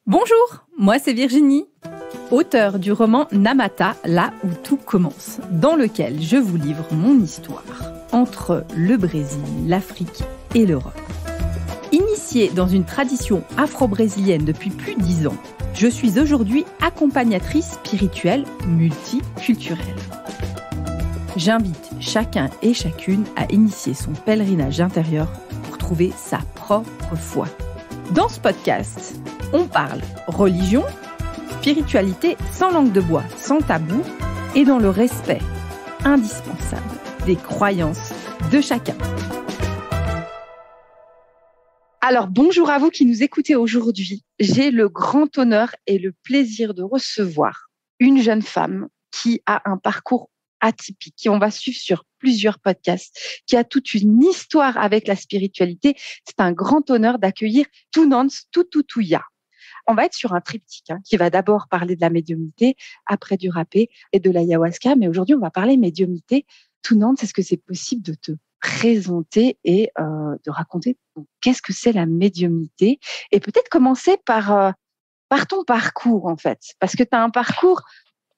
Bonjour, moi c'est Virginie, auteure du roman Namata, là où tout commence, dans lequel je vous livre mon histoire entre le Brésil, l'Afrique et l'Europe. Initiée dans une tradition afro-brésilienne depuis plus de 10 ans, je suis aujourd'hui accompagnatrice spirituelle multiculturelle. J'invite chacun et chacune à initier son pèlerinage intérieur pour trouver sa propre foi. Dans ce podcast, on parle religion, spiritualité sans langue de bois, sans tabou et dans le respect indispensable des croyances de chacun. Alors, bonjour à vous qui nous écoutez aujourd'hui. J'ai le grand honneur et le plaisir de recevoir une jeune femme qui a un parcours atypique, qui on va suivre sur plusieurs podcasts, qui a toute une histoire avec la spiritualité. C'est un grand honneur d'accueillir Tunance Tututuya. On va être sur un triptyque qui va d'abord parler de la médiumnité, après du rapé et de l'ayahuasca. Mais aujourd'hui, on va parler médiumnité. Tunance, est-ce que c'est possible de te présenter et de raconter qu'est-ce que c'est la médiumnité? Et peut-être commencer par ton parcours, en fait. Parce que tu as un parcours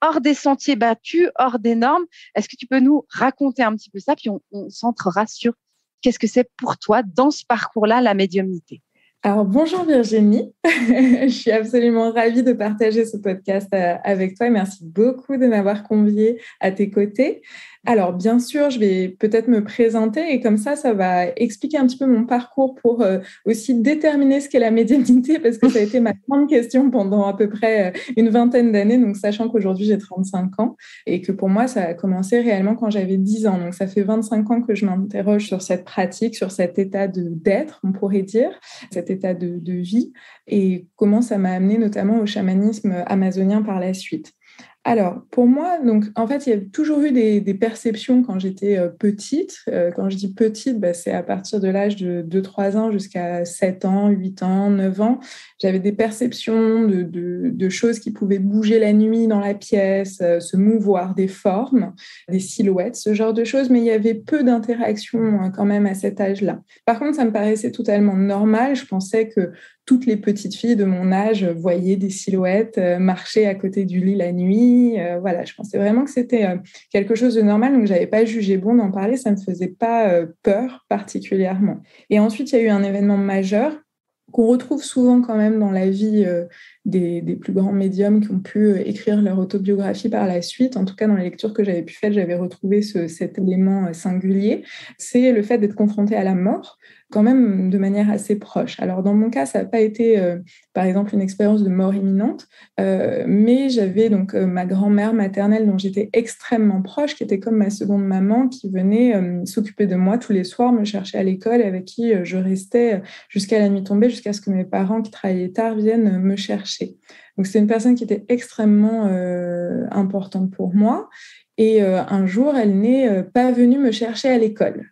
hors des sentiers battus, hors des normes. Est-ce que tu peux nous raconter un petit peu ça? Puis on centrera sur qu'est-ce que c'est pour toi, dans ce parcours-là, la médiumnité. Alors, bonjour Virginie, je suis absolument ravie de partager ce podcast avec toi et merci beaucoup de m'avoir conviée à tes côtés. Alors, bien sûr, je vais peut-être me présenter et comme ça va expliquer un petit peu mon parcours pour aussi déterminer ce qu'est la médiumnité parce que ça a été ma grande question pendant à peu près une vingtaine d'années, donc sachant qu'aujourd'hui j'ai 35 ans et que pour moi ça a commencé réellement quand j'avais 10 ans. Donc ça fait 25 ans que je m'interroge sur cette pratique, sur cet état d'être, on pourrait dire, cet état de vie et comment ça m'a amené notamment au chamanisme amazonien par la suite. Alors, pour moi, donc, en fait, il y a toujours eu des perceptions quand j'étais petite. Quand je dis petite, c'est à partir de l'âge de 2-3 ans jusqu'à 7 ans, 8 ans, 9 ans. J'avais des perceptions de choses qui pouvaient bouger la nuit dans la pièce, se mouvoir, des formes, des silhouettes, ce genre de choses. Mais il y avait peu d'interactions quand même à cet âge-là. Par contre, ça me paraissait totalement normal. Je pensais que toutes les petites filles de mon âge voyaient des silhouettes marcher à côté du lit la nuit. Voilà, je pensais vraiment que c'était quelque chose de normal, donc je n'avais pas jugé bon d'en parler, ça ne me faisait pas peur particulièrement. Et ensuite, il y a eu un événement majeur qu'on retrouve souvent quand même dans la vie des plus grands médiums qui ont pu écrire leur autobiographie par la suite. En tout cas, dans les lectures que j'avais pu faire, j'avais retrouvé cet élément singulier. C'est le fait d'être confronté à la mort, quand même de manière assez proche. Alors, dans mon cas, ça n'a pas été, par exemple, une expérience de mort imminente, mais j'avais donc ma grand-mère maternelle dont j'étais extrêmement proche, qui était comme ma seconde maman, qui venait s'occuper de moi tous les soirs, me chercher à l'école, et avec qui je restais jusqu'à la nuit tombée, jusqu'à ce que mes parents, qui travaillaient tard, viennent me chercher. Donc, c'était une personne qui était extrêmement importante pour moi. Et un jour, elle n'est pas venue me chercher à l'école.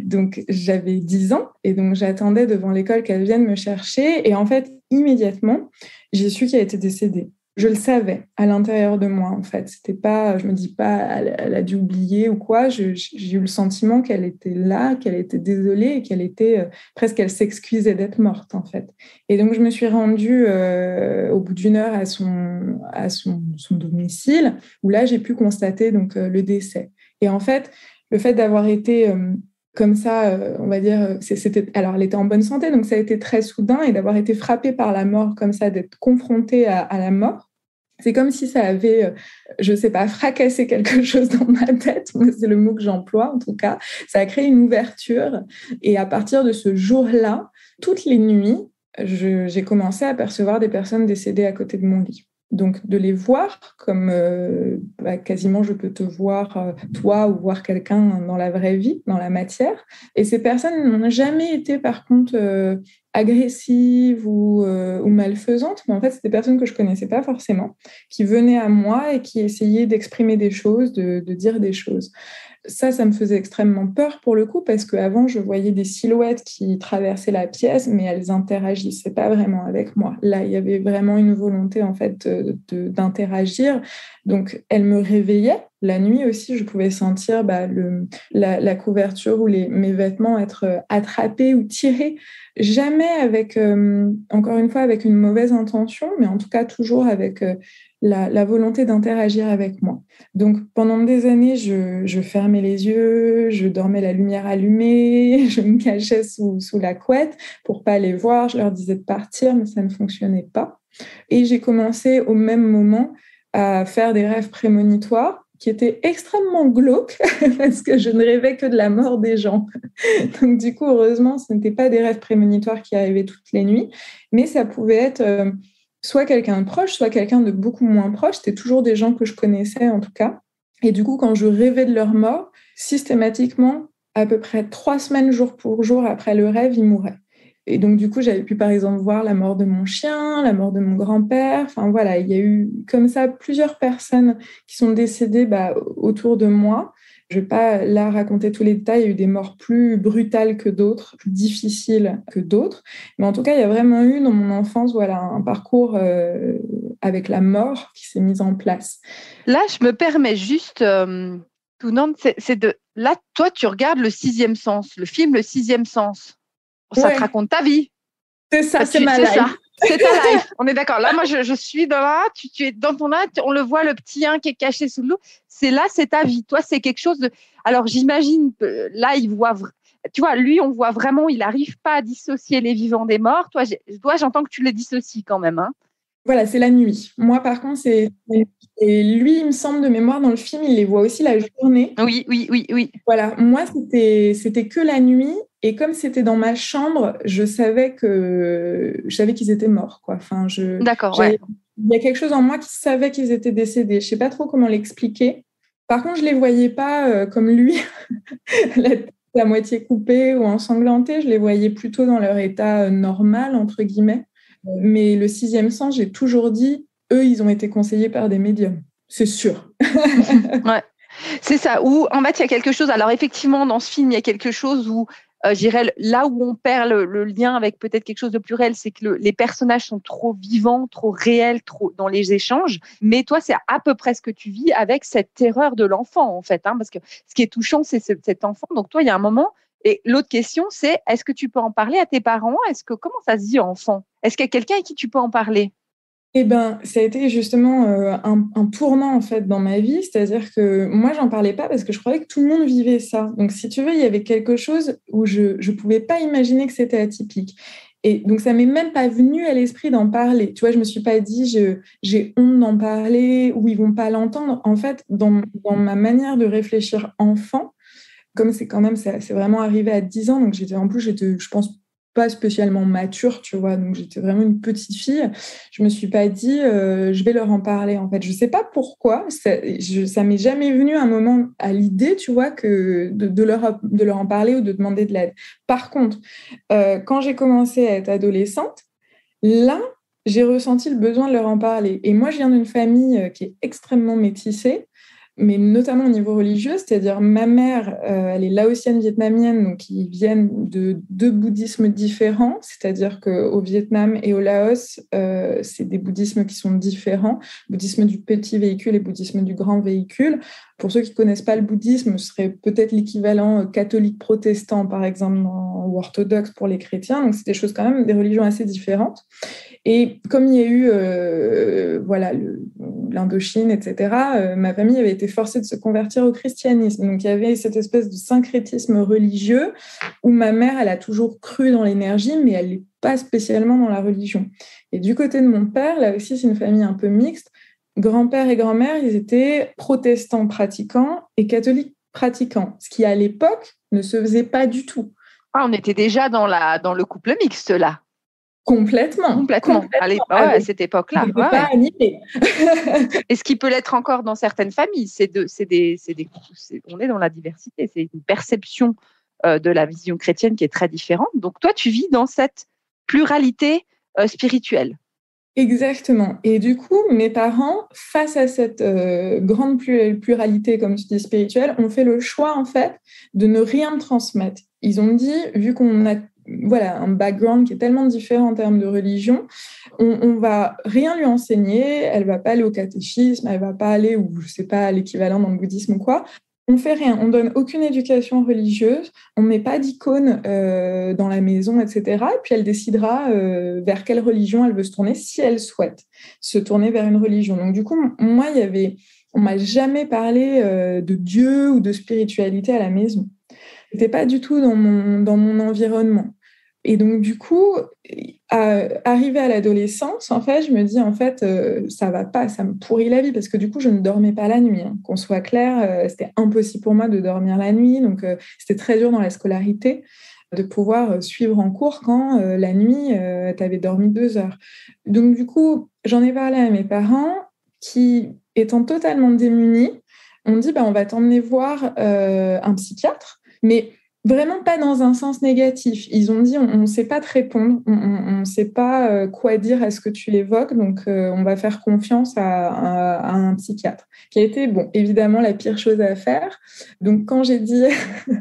Donc, j'avais 10 ans et donc j'attendais devant l'école qu'elle vienne me chercher. Et en fait, immédiatement, j'ai su qu'elle était décédée. Je le savais à l'intérieur de moi, en fait. C'était pas, je me dis pas, elle a dû oublier ou quoi. J'ai eu le sentiment qu'elle était là, qu'elle était désolée et qu'elle était presque, elle s'excusait d'être morte, en fait. Et donc, je me suis rendue au bout d'une heure à son domicile, où là, j'ai pu constater donc le décès. Et en fait, le fait d'avoir été comme ça, on va dire, alors elle était en bonne santé, donc ça a été très soudain, et d'avoir été frappée par la mort comme ça, d'être confrontée à la mort, c'est comme si ça avait, je ne sais pas, fracassé quelque chose dans ma tête, c'est le mot que j'emploie en tout cas. Ça a créé une ouverture, et à partir de ce jour-là, toutes les nuits, j'ai commencé à percevoir des personnes décédées à côté de mon lit. Donc, de les voir comme quasiment je peux te voir, toi, ou voir quelqu'un dans la vraie vie, dans la matière. Et ces personnes n'ont jamais été, par contre, agressives ou malfaisantes, mais en fait, c'est des personnes que je ne connaissais pas forcément, qui venaient à moi et qui essayaient d'exprimer des choses, de dire des choses. Ça me faisait extrêmement peur pour le coup, parce qu'avant, je voyais des silhouettes qui traversaient la pièce, mais elles interagissaient pas vraiment avec moi. Là, il y avait vraiment une volonté en fait d'interagir. Donc, elles me réveillaient, La nuit aussi, je pouvais sentir la couverture ou mes vêtements être attrapés ou tirés. Jamais avec, encore une fois, avec une mauvaise intention, mais en tout cas toujours avec la volonté d'interagir avec moi. Donc pendant des années, je fermais les yeux, je dormais la lumière allumée, je me cachais sous la couette pour pas les voir. Je leur disais de partir, mais ça ne fonctionnait pas. Et j'ai commencé au même moment à faire des rêves prémonitoires qui étaient extrêmement glauques parce que je ne rêvais que de la mort des gens. Donc du coup, heureusement, ce n'étaient pas des rêves prémonitoires qui arrivaient toutes les nuits, mais ça pouvait être soit quelqu'un de proche, soit quelqu'un de beaucoup moins proche. C'était toujours des gens que je connaissais en tout cas. Et du coup, quand je rêvais de leur mort, systématiquement, à peu près 3 semaines jour pour jour après le rêve, ils mouraient. Et donc, du coup, j'avais pu, par exemple, voir la mort de mon chien, la mort de mon grand-père. Enfin, voilà, il y a eu comme ça plusieurs personnes qui sont décédées autour de moi. Je ne vais pas là raconter tous les détails. Il y a eu des morts plus brutales que d'autres, plus difficiles que d'autres. Mais en tout cas, il y a vraiment eu dans mon enfance un parcours avec la mort qui s'est mis en place. Là, je me permets juste, tout Nantes, là, toi, tu regardes Le Sixième Sens, le film Le Sixième Sens. Ça te raconte ta vie. C'est ça, c'est ma life. C'est ta life. On est d'accord. Là, moi, je suis dans là. Tu es dans ton là. On le voit, le petit 1 qui est caché sous l'eau. C'est ta vie. Toi, c'est quelque chose de. Alors, j'imagine, là, il voit. Tu vois, lui, on voit vraiment, il n'arrive pas à dissocier les vivants des morts. Toi, j'entends que tu les dissocies quand même. Hein. Voilà, c'est la nuit. Moi, par contre, et lui, il me semble, de mémoire, dans le film, il les voit aussi la journée. Oui. Voilà, moi, c'était que la nuit. Et comme c'était dans ma chambre, je savais qu'ils étaient morts, quoi. Enfin, d'accord, ouais. Il y a quelque chose en moi qui savait qu'ils étaient décédés. Je ne sais pas trop comment l'expliquer. Par contre, je ne les voyais pas comme lui, la moitié coupée ou ensanglantée. Je les voyais plutôt dans leur état normal, entre guillemets. Mais le sixième sens, j'ai toujours dit, eux, ils ont été conseillés par des médiums. C'est sûr. Ouais. C'est ça. Ou en fait, il y a quelque chose. Alors, effectivement, dans ce film, il y a quelque chose où, je dirais, là où on perd le lien avec peut-être quelque chose de plus réel, c'est que les personnages sont trop vivants, trop réels, trop dans les échanges. Mais toi, c'est à peu près ce que tu vis avec cette terreur de l'enfant, en fait. Hein, parce que ce qui est touchant, c'est cet enfant. Donc, toi, il y a un moment. Et l'autre question, c'est est-ce que tu peux en parler à tes parents? Comment ça se dit enfant? Est-ce qu'il y a quelqu'un à qui tu peux en parler? Eh ben, ça a été justement un tournant en fait dans ma vie, c'est-à-dire que moi j'en parlais pas parce que je croyais que tout le monde vivait ça. Donc si tu veux, il y avait quelque chose où je pouvais pas imaginer que c'était atypique. Et donc ça m'est même pas venu à l'esprit d'en parler. Tu vois, je me suis pas dit j'ai honte d'en parler ou ils vont pas l'entendre. En fait, dans ma manière de réfléchir enfant, comme c'est vraiment arrivé à 10 ans, donc j'étais, je pense, pas spécialement mature, tu vois, donc j'étais vraiment une petite fille. Je me suis pas dit, je vais leur en parler, en fait. Je sais pas pourquoi, ça m'est jamais venu un moment à l'idée, tu vois, que de leur en parler ou de demander de l'aide. Par contre, quand j'ai commencé à être adolescente, là, j'ai ressenti le besoin de leur en parler. Et moi, je viens d'une famille qui est extrêmement métissée, mais notamment au niveau religieux, c'est-à-dire ma mère, elle est laotienne vietnamienne, donc ils viennent de 2 bouddhismes différents, c'est-à-dire qu'au Vietnam et au Laos, c'est des bouddhismes qui sont différents, bouddhisme du petit véhicule et bouddhisme du grand véhicule. Pour ceux qui ne connaissent pas le bouddhisme, ce serait peut-être l'équivalent catholique protestant, par exemple, ou orthodoxe pour les chrétiens, donc c'est des choses quand même, des religions assez différentes. Et comme il y a eu l'Indochine, etc., ma famille avait été forcée de se convertir au christianisme. Donc il y avait cette espèce de syncrétisme religieux où ma mère, elle a toujours cru dans l'énergie, mais elle n'est pas spécialement dans la religion. Et du côté de mon père, là aussi, c'est une famille un peu mixte. Grand-père et grand-mère, ils étaient protestants pratiquants et catholiques pratiquants, ce qui à l'époque ne se faisait pas du tout. Ah, on était déjà dans le couple mixte, là. Complètement. Allez, à cette époque-là. Pas animé. Et ce qui peut l'être encore dans certaines familles, on est dans la diversité. C'est une perception de la vision chrétienne qui est très différente. Donc toi, tu vis dans cette pluralité spirituelle. Exactement. Et du coup, mes parents, face à cette grande pluralité, comme tu dis, spirituelle, ont fait le choix, en fait, de ne rien me transmettre. Ils ont dit, vu qu'on a un background qui est tellement différent en termes de religion, on va rien lui enseigner, elle va pas aller au catéchisme, elle va pas aller, ou je sais pas, à l'équivalent dans le bouddhisme ou quoi. On fait rien, on donne aucune éducation religieuse, on met pas d'icône dans la maison, etc. Et puis elle décidera vers quelle religion elle veut se tourner si elle souhaite se tourner vers une religion. Donc du coup, moi, on m'a jamais parlé de Dieu ou de spiritualité à la maison. C'était pas du tout dans mon environnement. Et donc, du coup, arrivée à l'adolescence, en fait, je me dis, en fait, ça va pas, ça me pourrit la vie, parce que du coup, je ne dormais pas la nuit. Hein. Qu'on soit clair, c'était impossible pour moi de dormir la nuit. Donc, c'était très dur dans la scolarité de pouvoir suivre en cours quand la nuit, tu avais dormi 2 heures. Donc, du coup, j'en ai parlé à mes parents qui, étant totalement démunis, ont dit, on va t'emmener voir un psychiatre, mais vraiment pas dans un sens négatif. Ils ont dit, on ne sait pas te répondre, on ne sait pas quoi dire à ce que tu évoques, donc on va faire confiance à un psychiatre, qui a été, évidemment, la pire chose à faire. Donc, quand j'ai dit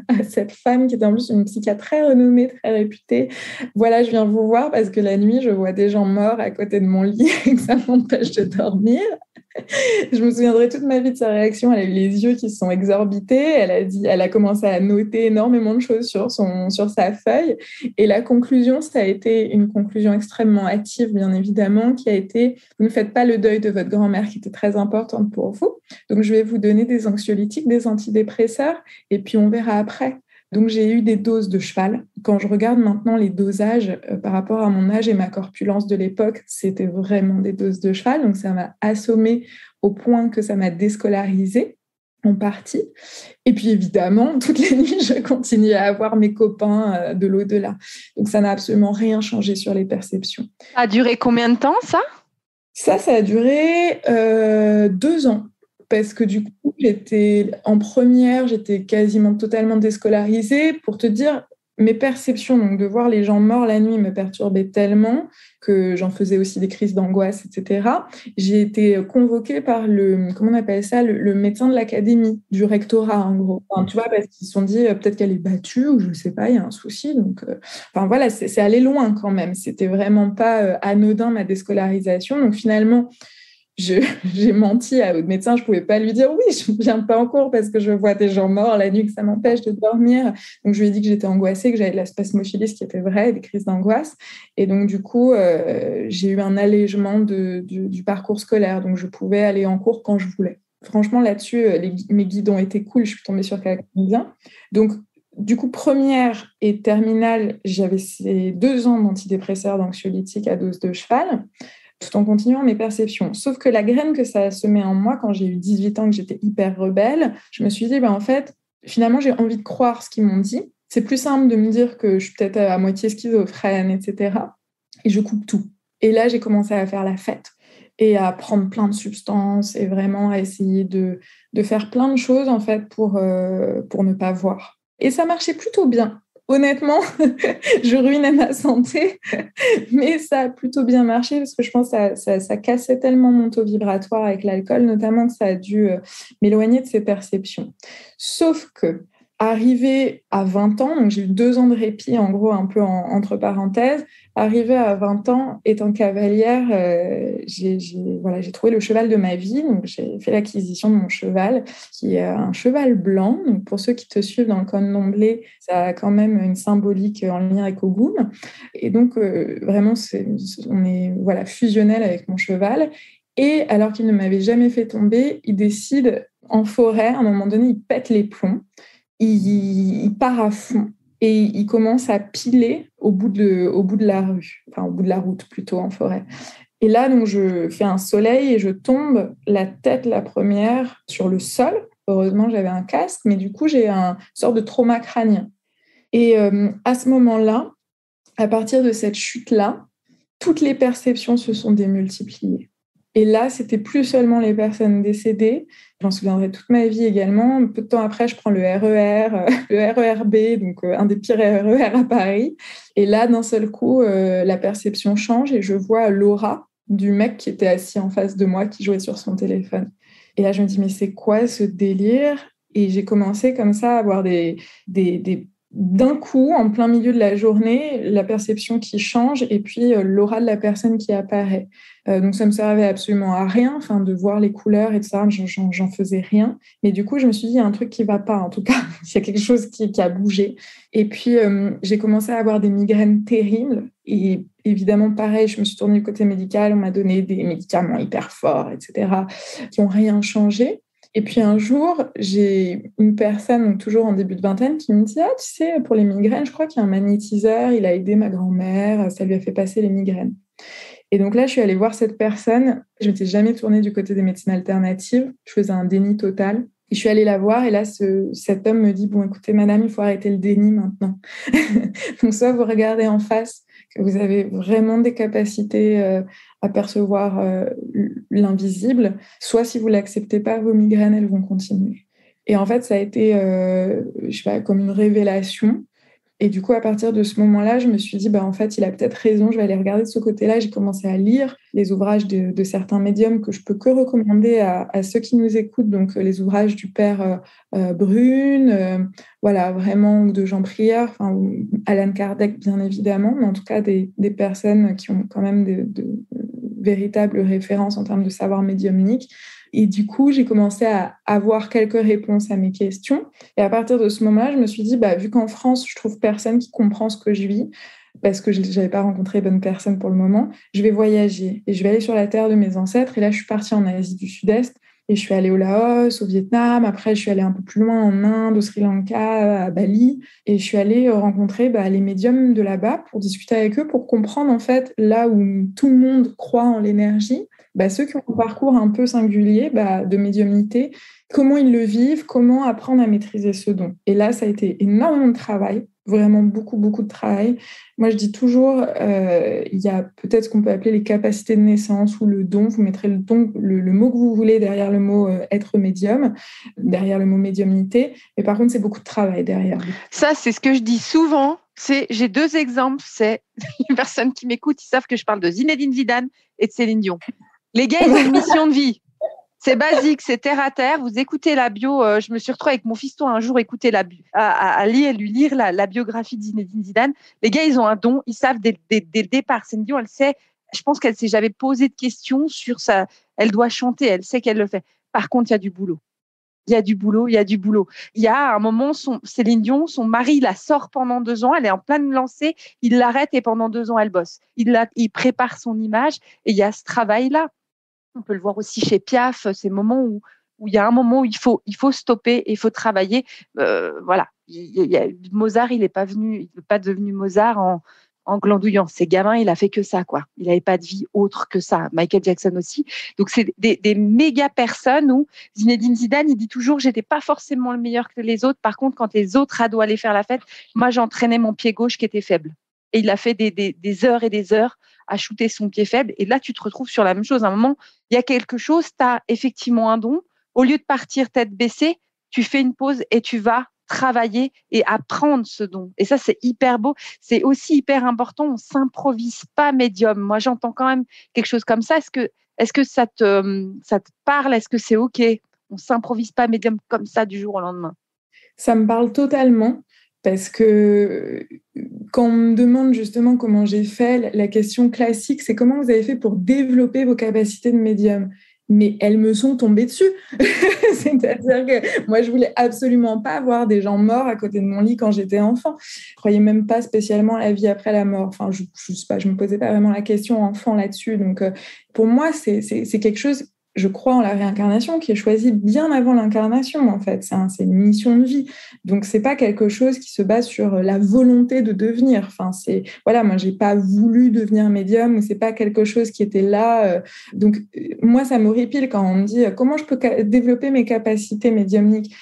à cette femme, qui était en plus une psychiatre très renommée, très réputée, voilà, je viens vous voir parce que la nuit, je vois des gens morts à côté de mon lit et que ça m'empêche de dormir. Je me souviendrai toute ma vie de sa réaction. Elle a eu les yeux qui se sont exorbités. Elle a commencé à noter énormément de choses sur sa feuille. Et la conclusion, ça a été une conclusion extrêmement hâtive, bien évidemment, qui a été: vous ne faites pas le deuil de votre grand-mère, qui était très importante pour vous. Donc, je vais vous donner des anxiolytiques, des antidépresseurs, et puis on verra après. Donc, j'ai eu des doses de cheval. Quand je regarde maintenant les dosages par rapport à mon âge et ma corpulence de l'époque, c'était vraiment des doses de cheval. Donc, ça m'a assommée au point que ça m'a déscolarisée en partie. Et puis, évidemment, toutes les nuits, je continuais à avoir mes copains de l'au-delà. Donc, ça n'a absolument rien changé sur les perceptions. Ça a duré combien de temps, ça ? Ça a duré 2 ans. Parce que du coup, j'étais en première, j'étais quasiment totalement déscolarisée. Pour te dire, mes perceptions, donc de voir les gens morts la nuit, me perturbaient tellement que j'en faisais aussi des crises d'angoisse, etc. J'ai été convoquée par comment on appelle ça, le médecin de l'académie, du rectorat, en gros. Enfin, tu vois, parce qu'ils se sont dit, peut-être qu'elle est battue, ou je ne sais pas, il y a un souci. Donc, voilà, c'est allé loin quand même. C'était vraiment pas anodin, ma déscolarisation. Donc, finalement, j'ai menti au médecin, je ne pouvais pas lui dire oui, je ne viens pas en cours parce que je vois des gens morts la nuit, que ça m'empêche de dormir. Donc, je lui ai dit que j'étais angoissée, que j'avais de la spasmophilie, ce qui était vrai, des crises d'angoisse. Et donc, du coup, j'ai eu un allègement du parcours scolaire. Donc, je pouvais aller en cours quand je voulais. Franchement, là-dessus, mes guides ont été cool. Je suis tombée sur quelqu'un de bien. Donc, du coup, première et terminale, j'avais ces 2 ans d'antidépresseurs, d'anxiolytiques à dose de cheval, tout en continuant mes perceptions. Sauf que la graine que ça a semé en moi, quand j'ai eu 18 ans, que j'étais hyper rebelle, je me suis dit, en fait, finalement, j'ai envie de croire ce qu'ils m'ont dit. C'est plus simple de me dire que je suis peut-être à moitié schizophrène, etc. Et je coupe tout. Et là, j'ai commencé à faire la fête et à prendre plein de substances et vraiment à essayer de faire plein de choses, en fait, pour ne pas voir. Et ça marchait plutôt bien. Honnêtement, je ruinais ma santé, mais ça a plutôt bien marché parce que je pense que ça cassait tellement mon taux vibratoire avec l'alcool, notamment, que ça a dû m'éloigner de ces perceptions. Sauf que, arrivé à 20 ans, donc j'ai eu 2 ans de répit, en gros, un peu entre parenthèses, arrivé à 20 ans, étant cavalière, j'ai trouvé le cheval de ma vie. Donc, j'ai fait l'acquisition de mon cheval, qui est un cheval blanc. Donc, pour ceux qui te suivent dans le candomblé, ça a quand même une symbolique en lien avec Ogum. Et donc, vraiment, on est fusionnel avec mon cheval. Et alors qu'il ne m'avait jamais fait tomber, il décide en forêt, à un moment donné, il pète les plombs. Il part à fond et il commence à piler au bout de la rue, enfin au bout de la route plutôt, en forêt. Et là, donc, je fais un soleil et je tombe la tête la première sur le sol. Heureusement, j'avais un casque, mais du coup, j'ai une sorte de trauma crânien. Et à ce moment-là, à partir de cette chute-là, toutes les perceptions se sont démultipliées. Et là, c'était plus seulement les personnes décédées. J'en souviendrai toute ma vie également. Peu de temps après, je prends le RER, le RERB, donc un des pires RER à Paris. Et là, d'un seul coup, la perception change et je vois l'aura du mec qui était assis en face de moi, qui jouait sur son téléphone. Et là, je me dis, mais c'est quoi ce délire ? Et j'ai commencé comme ça à avoir des d'un coup, en plein milieu de la journée, la perception qui change et puis l'aura de la personne qui apparaît. Donc, ça ne me servait absolument à rien, enfin, de voir les couleurs et tout ça, j'en faisais rien. Mais du coup, je me suis dit, il y a un truc qui ne va pas, en tout cas, il y a quelque chose qui a bougé. Et puis, j'ai commencé à avoir des migraines terribles. Et évidemment, pareil, je me suis tournée du côté médical, on m'a donné des médicaments hyper forts, etc., qui n'ont rien changé. Et puis un jour, j'ai une personne, donc toujours en début de vingtaine, qui me dit « Ah, tu sais, pour les migraines, je crois qu'il y a un magnétiseur, il a aidé ma grand-mère, ça lui a fait passer les migraines. » Et donc là, je suis allée voir cette personne. Je ne m'étais jamais tournée du côté des médecines alternatives. Je faisais un déni total. Et je suis allée la voir et là, cet homme me dit « Bon, écoutez, madame, il faut arrêter le déni maintenant. » Donc soit vous regardez en face que vous avez vraiment des capacités à percevoir l'invisible, soit si vous ne l'acceptez pas, vos migraines, elles vont continuer. Et en fait, ça a été je sais pas, comme une révélation. Et du coup, à partir de ce moment-là, je me suis dit, bah, en fait, il a peut-être raison, je vais aller regarder de ce côté-là. J'ai commencé à lire les ouvrages de certains médiums que je peux que recommander à ceux qui nous écoutent. Donc, les ouvrages du père Brune, voilà, vraiment, ou de Jean Prieur, enfin, ou Alan Kardec, bien évidemment, mais en tout cas, des personnes qui ont quand même de véritables références en termes de savoir médiumnique. Et du coup, j'ai commencé à avoir quelques réponses à mes questions. Et à partir de ce moment-là, je me suis dit, bah, vu qu'en France, je trouve personne qui comprend ce que je vis, parce que je n'avais pas rencontré bonne personne pour le moment, je vais voyager et je vais aller sur la terre de mes ancêtres. Et là, je suis partie en Asie du Sud-Est et je suis allée au Laos, au Vietnam. Après, je suis allée un peu plus loin en Inde, au Sri Lanka, à Bali. Et je suis allée rencontrer les médiums de là-bas pour discuter avec eux, pour comprendre en fait là où tout le monde croit en l'énergie. Ceux qui ont un parcours un peu singulier de médiumnité, comment ils le vivent, comment apprendre à maîtriser ce don. Et là, ça a été énormément de travail, vraiment beaucoup, beaucoup de travail. Moi, je dis toujours, il y a peut-être ce qu'on peut appeler les capacités de naissance ou le don. Vous mettrez le don, le mot que vous voulez derrière le mot être médium, derrière le mot médiumnité. Mais par contre, c'est beaucoup de travail derrière. Ça, c'est ce que je dis souvent. J'ai deux exemples. C'est les personnes qui m'écoutent, ils savent que je parle de Zinedine Zidane et de Céline Dion. Les gars, ils ont une mission de vie. C'est basique, c'est terre à terre. Vous écoutez la bio. Je me suis retrouvée avec mon fiston un jour écouter à lui lire la biographie de Zinedine Zidane. Les gars, ils ont un don. Ils savent dès le départ. Céline Dion, elle sait. Je pense qu'elle s'est jamais posé de questions sur ça. Elle doit chanter. Elle sait qu'elle le fait. Par contre, il y a du boulot. Il y a du boulot, il y a du boulot. Il y a un moment, Céline Dion, son mari la sort pendant 2 ans, elle est en pleine lancée, il l'arrête et pendant 2 ans, elle bosse. Il prépare son image et il y a ce travail-là. On peut le voir aussi chez Piaf, ces moments où il y a un moment où il faut stopper et il faut travailler. Voilà. Mozart, il n'est pas devenu Mozart en glandouillant. Ces gamins, il a fait que ça, quoi. Il n'avait pas de vie autre que ça. Michael Jackson aussi. Donc, c'est des méga personnes où Zinedine Zidane, il dit toujours, j'étais pas forcément le meilleur que les autres. Par contre, quand les autres ados allaient faire la fête, moi, j'entraînais mon pied gauche qui était faible. Et il a fait des heures et des heures à shooter son pied faible. Et là, tu te retrouves sur la même chose. À un moment, il y a quelque chose, tu as effectivement un don. Au lieu de partir tête baissée, tu fais une pause et tu vas travailler et apprendre ce don. Et ça, c'est hyper beau. C'est aussi hyper important. On s'improvise pas médium. Moi, j'entends quand même quelque chose comme ça. Est-ce que ça te parle? Est-ce que c'est OK? On s'improvise pas médium comme ça du jour au lendemain. Ça me parle totalement parce que quand on me demande justement comment j'ai fait, la question classique, c'est comment vous avez fait pour développer vos capacités de médium? Mais elles me sont tombées dessus. C'est-à-dire que moi, je voulais absolument pas voir des gens morts à côté de mon lit quand j'étais enfant. Je croyais même pas spécialement à la vie après la mort. Enfin, je sais pas, je me posais pas vraiment la question enfant là-dessus. Donc, pour moi, c'est quelque chose. Je crois en la réincarnation qui est choisie bien avant l'incarnation, en fait. C'est une mission de vie. Donc, c'est pas quelque chose qui se base sur la volonté de devenir. Enfin, voilà, moi, j'ai pas voulu devenir médium ou c'est pas quelque chose qui était là. Donc, moi, ça m'horripile quand on me dit comment je peux développer mes capacités médiumniques.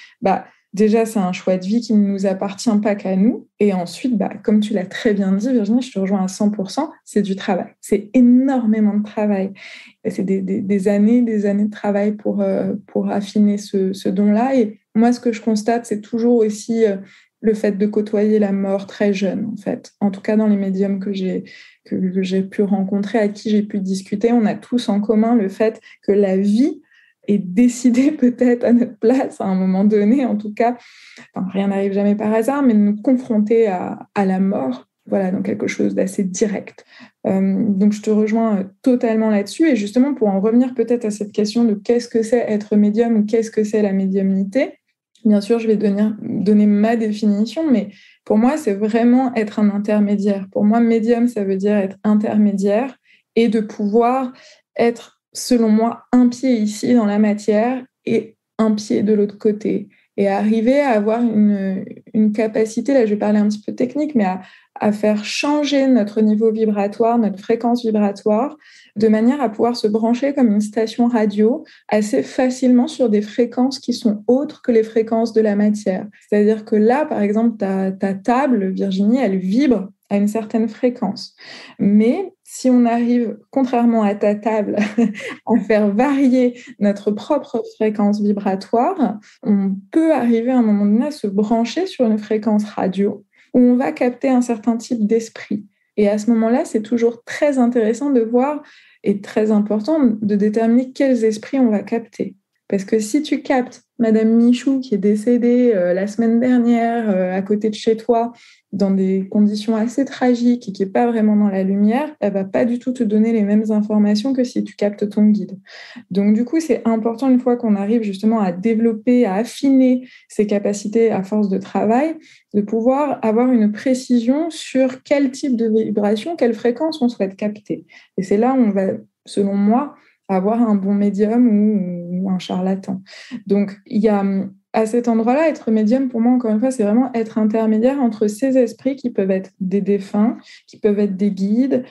Déjà, c'est un choix de vie qui ne nous appartient pas qu'à nous. Et ensuite, comme tu l'as très bien dit, Virginie, je te rejoins à 100%, c'est du travail. C'est énormément de travail. Et c'est des années de travail pour affiner ce don-là. Et moi, ce que je constate, c'est toujours aussi le fait de côtoyer la mort très jeune, en fait. En tout cas, dans les médiums que j'ai pu rencontrer, à qui j'ai pu discuter, on a tous en commun le fait que la vie et décider peut-être à notre place, à un moment donné, en tout cas, rien n'arrive jamais par hasard, mais de nous confronter à la mort, voilà, donc quelque chose d'assez direct. Donc je te rejoins totalement là-dessus, et justement pour en revenir peut-être à cette question de qu'est-ce que c'est être médium ou qu'est-ce que c'est la médiumnité, bien sûr je vais donner ma définition, mais pour moi c'est vraiment être un intermédiaire. Pour moi médium ça veut dire être intermédiaire et de pouvoir être, selon moi, un pied ici dans la matière et un pied de l'autre côté, et arriver à avoir une capacité, là je vais parler un petit peu technique, mais à faire changer notre niveau vibratoire, notre fréquence vibratoire, de manière à pouvoir se brancher comme une station radio assez facilement sur des fréquences qui sont autres que les fréquences de la matière. C'est-à-dire que là, par exemple, ta table, Virginie, elle vibre à une certaine fréquence. Mais si on arrive, contrairement à ta table, à faire varier notre propre fréquence vibratoire, on peut arriver à un moment donné à se brancher sur une fréquence radio où on va capter un certain type d'esprit. Et à ce moment-là, c'est toujours très intéressant de voir et très important de déterminer quels esprits on va capter. Parce que si tu captes Madame Michou qui est décédée la semaine dernière à côté de chez toi dans des conditions assez tragiques et qui n'est pas vraiment dans la lumière, elle ne va pas du tout te donner les mêmes informations que si tu captes ton guide. Donc du coup, c'est important une fois qu'on arrive justement à développer, à affiner ses capacités à force de travail, de pouvoir avoir une précision sur quel type de vibration, quelle fréquence on souhaite capter. Et c'est là où on va, selon moi, avoir un bon médium ou un charlatan. Donc, il y a à cet endroit-là, être médium, pour moi, encore une fois, c'est vraiment être intermédiaire entre ces esprits qui peuvent être des défunts, qui peuvent être des guides,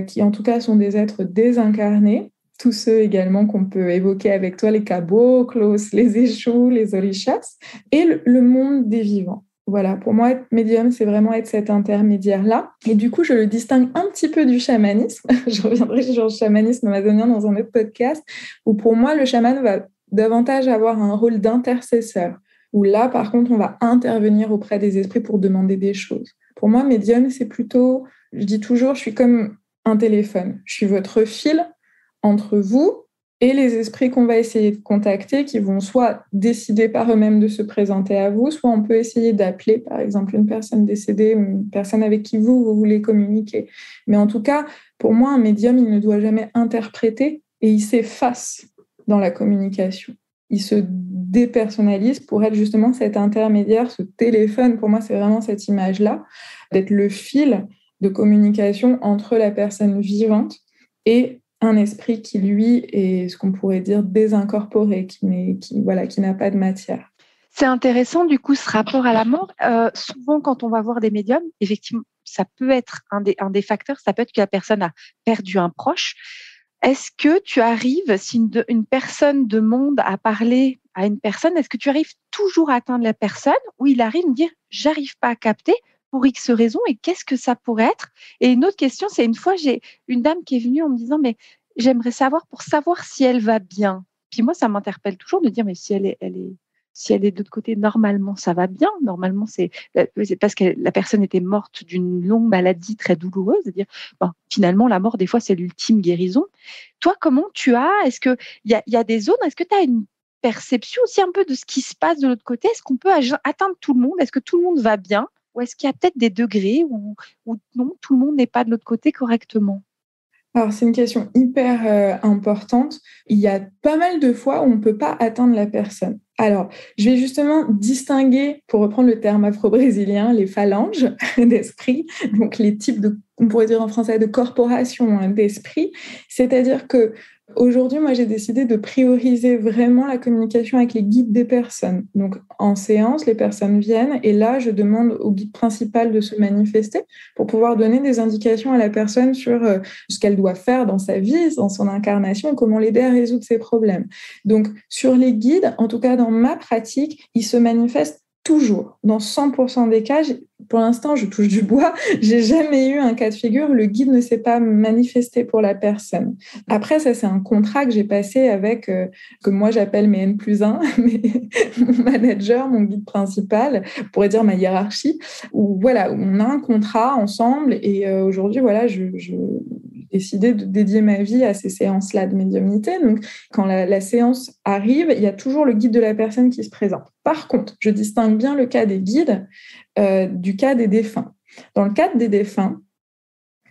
qui en tout cas sont des êtres désincarnés, tous ceux également qu'on peut évoquer avec toi, les caboclos, les échous, les orishas, et le monde des vivants. Voilà, pour moi, être médium, c'est vraiment être cet intermédiaire-là. Et du coup, je le distingue un petit peu du chamanisme. Je reviendrai sur le chamanisme amazonien dans un autre podcast, où pour moi, le chaman va davantage avoir un rôle d'intercesseur, où là, par contre, on va intervenir auprès des esprits pour demander des choses. Pour moi, médium, c'est plutôt, je dis toujours, je suis comme un téléphone. Je suis votre fil entre vous et les esprits qu'on va essayer de contacter, qui vont soit décider par eux-mêmes de se présenter à vous, soit on peut essayer d'appeler, par exemple, une personne décédée ou une personne avec qui vous voulez communiquer. Mais en tout cas, pour moi, un médium, il ne doit jamais interpréter et il s'efface dans la communication. Il se dépersonnalise pour être justement cet intermédiaire, ce téléphone. Pour moi, c'est vraiment cette image-là, d'être le fil de communication entre la personne vivante et un esprit qui, lui, est ce qu'on pourrait dire désincorporé, qui n'a pas de matière. C'est intéressant, du coup, ce rapport à la mort. Souvent, quand on va voir des médiums, effectivement, ça peut être un des facteurs, ça peut être que la personne a perdu un proche. Est-ce que tu arrives, si une personne demande à parler à une personne, est-ce que tu arrives toujours à atteindre la personne, ou il arrive à me dire « j'arrive pas à capter » pour X raison, et qu'est-ce que ça pourrait être? Et une autre question, c'est une fois, j'ai une dame qui est venue en me disant « mais j'aimerais savoir pour savoir si elle va bien ». Puis moi, ça m'interpelle toujours de dire « mais si elle est de l'autre côté, normalement, ça va bien. Normalement, c'est parce que la personne était morte d'une longue maladie très douloureuse. C'est-à-dire, bon, finalement, la mort, des fois, c'est l'ultime guérison. Toi, comment tu as? Est-ce qu'il y a des zones? Est-ce que tu as une perception aussi un peu de ce qui se passe de l'autre côté? Est-ce qu'on peut atteindre tout le monde? Est-ce que tout le monde va bien? Ou est-ce qu'il y a peut-être des degrés où non, tout le monde n'est pas de l'autre côté correctement? Alors, c'est une question hyper importante. Il y a pas mal de fois où on ne peut pas atteindre la personne. Alors, je vais justement distinguer, pour reprendre le terme afro-brésilien, les phalanges d'esprit, donc les types on pourrait dire en français, de corporation d'esprit. C'est-à-dire que aujourd'hui, moi, j'ai décidé de prioriser vraiment la communication avec les guides des personnes. Donc, en séance, les personnes viennent et là, je demande au guide principal de se manifester pour pouvoir donner des indications à la personne sur ce qu'elle doit faire dans sa vie, dans son incarnation, et comment l'aider à résoudre ses problèmes. Donc, sur les guides, en tout cas dans ma pratique, ils se manifestent toujours. Dans 100% des cas, pour l'instant, je touche du bois, j'ai jamais eu un cas de figure où le guide ne s'est pas manifesté pour la personne. Après, ça, c'est un contrat que j'ai passé avec, que moi j'appelle mes N+1, mon manager, mon guide principal, on pourrait dire ma hiérarchie, où voilà, on a un contrat ensemble et aujourd'hui, voilà, j'ai décidé de dédier ma vie à ces séances-là de médiumnité. Donc, quand la séance arrive, il y a toujours le guide de la personne qui se présente. Par contre, je distingue bien le cas des guides du cas des défunts. Dans le cadre des défunts,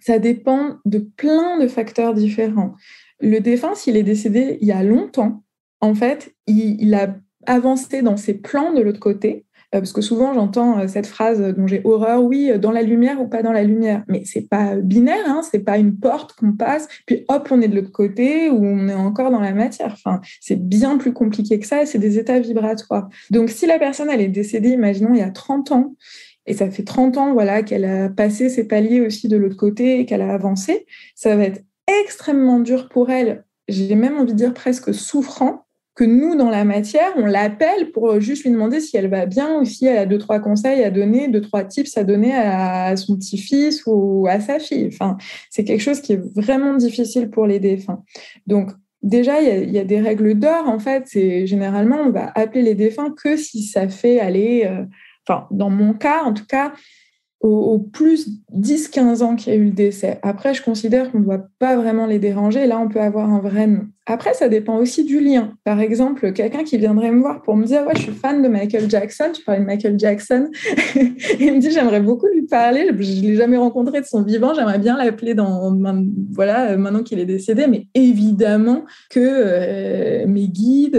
ça dépend de plein de facteurs différents. Le défunt, s'il est décédé il y a longtemps, en fait, il a avancé dans ses plans de l'autre côté, parce que souvent j'entends cette phrase dont j'ai horreur, oui, dans la lumière ou pas dans la lumière. Mais c'est pas binaire, hein, c'est pas une porte qu'on passe, puis hop, on est de l'autre côté ou on est encore dans la matière. Enfin, c'est bien plus compliqué que ça, et c'est des états vibratoires. Donc si la personne, elle est décédée, imaginons, il y a 30 ans, et ça fait 30 ans voilà, qu'elle a passé ses paliers aussi de l'autre côté et qu'elle a avancé, ça va être extrêmement dur pour elle, j'ai même envie de dire presque souffrant, que nous, dans la matière, on l'appelle pour juste lui demander si elle va bien ou si elle a 2-3 conseils à donner, 2-3 tips à donner à son petit-fils ou à sa fille. Enfin, c'est quelque chose qui est vraiment difficile pour les défunts. Donc, déjà, il y a des règles d'or, en fait. C'est, généralement, on va appeler les défunts que si ça fait aller... Enfin, dans mon cas, en tout cas, au plus 10-15 ans qu'il y a eu le décès. Après, je considère qu'on ne doit pas vraiment les déranger. Là, on peut avoir un vrai nom. Après, ça dépend aussi du lien. Par exemple, quelqu'un qui viendrait me voir pour me dire « Ouais, je suis fan de Michael Jackson. » Tu parlais de Michael Jackson. Il me dit « J'aimerais beaucoup lui parler. Je ne l'ai jamais rencontré de son vivant. J'aimerais bien l'appeler maintenant qu'il est décédé. » Mais évidemment que mes guides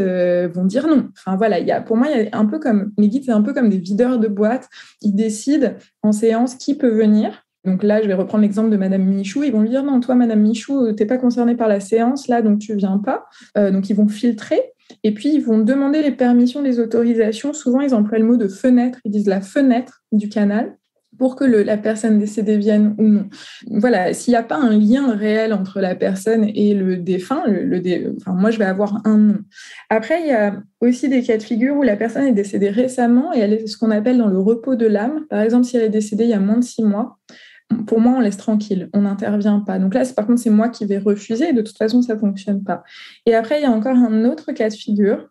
vont dire non. Enfin, voilà, pour moi, il y a un peu comme... Mes guides, c'est un peu comme des videurs de boîtes. Ils décident en séance qui peut venir. Donc là, je vais reprendre l'exemple de Madame Michou. Ils vont lui dire « Non, toi, Madame Michou, tu n'es pas concernée par la séance, là, donc tu ne viens pas. » Donc, ils vont filtrer. Et puis, ils vont demander les permissions, les autorisations. Souvent, ils emploient le mot de fenêtre. Ils disent la fenêtre du canal pour que la personne décédée vienne ou non. Voilà, s'il n'y a pas un lien réel entre la personne et le défunt, moi, je vais avoir un nom. Après, il y a aussi des cas de figure où la personne est décédée récemment et elle est ce qu'on appelle dans le repos de l'âme. Par exemple, si elle est décédée il y a moins de 6 mois, pour moi, on laisse tranquille, on n'intervient pas. Donc là, par contre, c'est moi qui vais refuser et de toute façon, ça ne fonctionne pas. Et après, il y a encore un autre cas de figure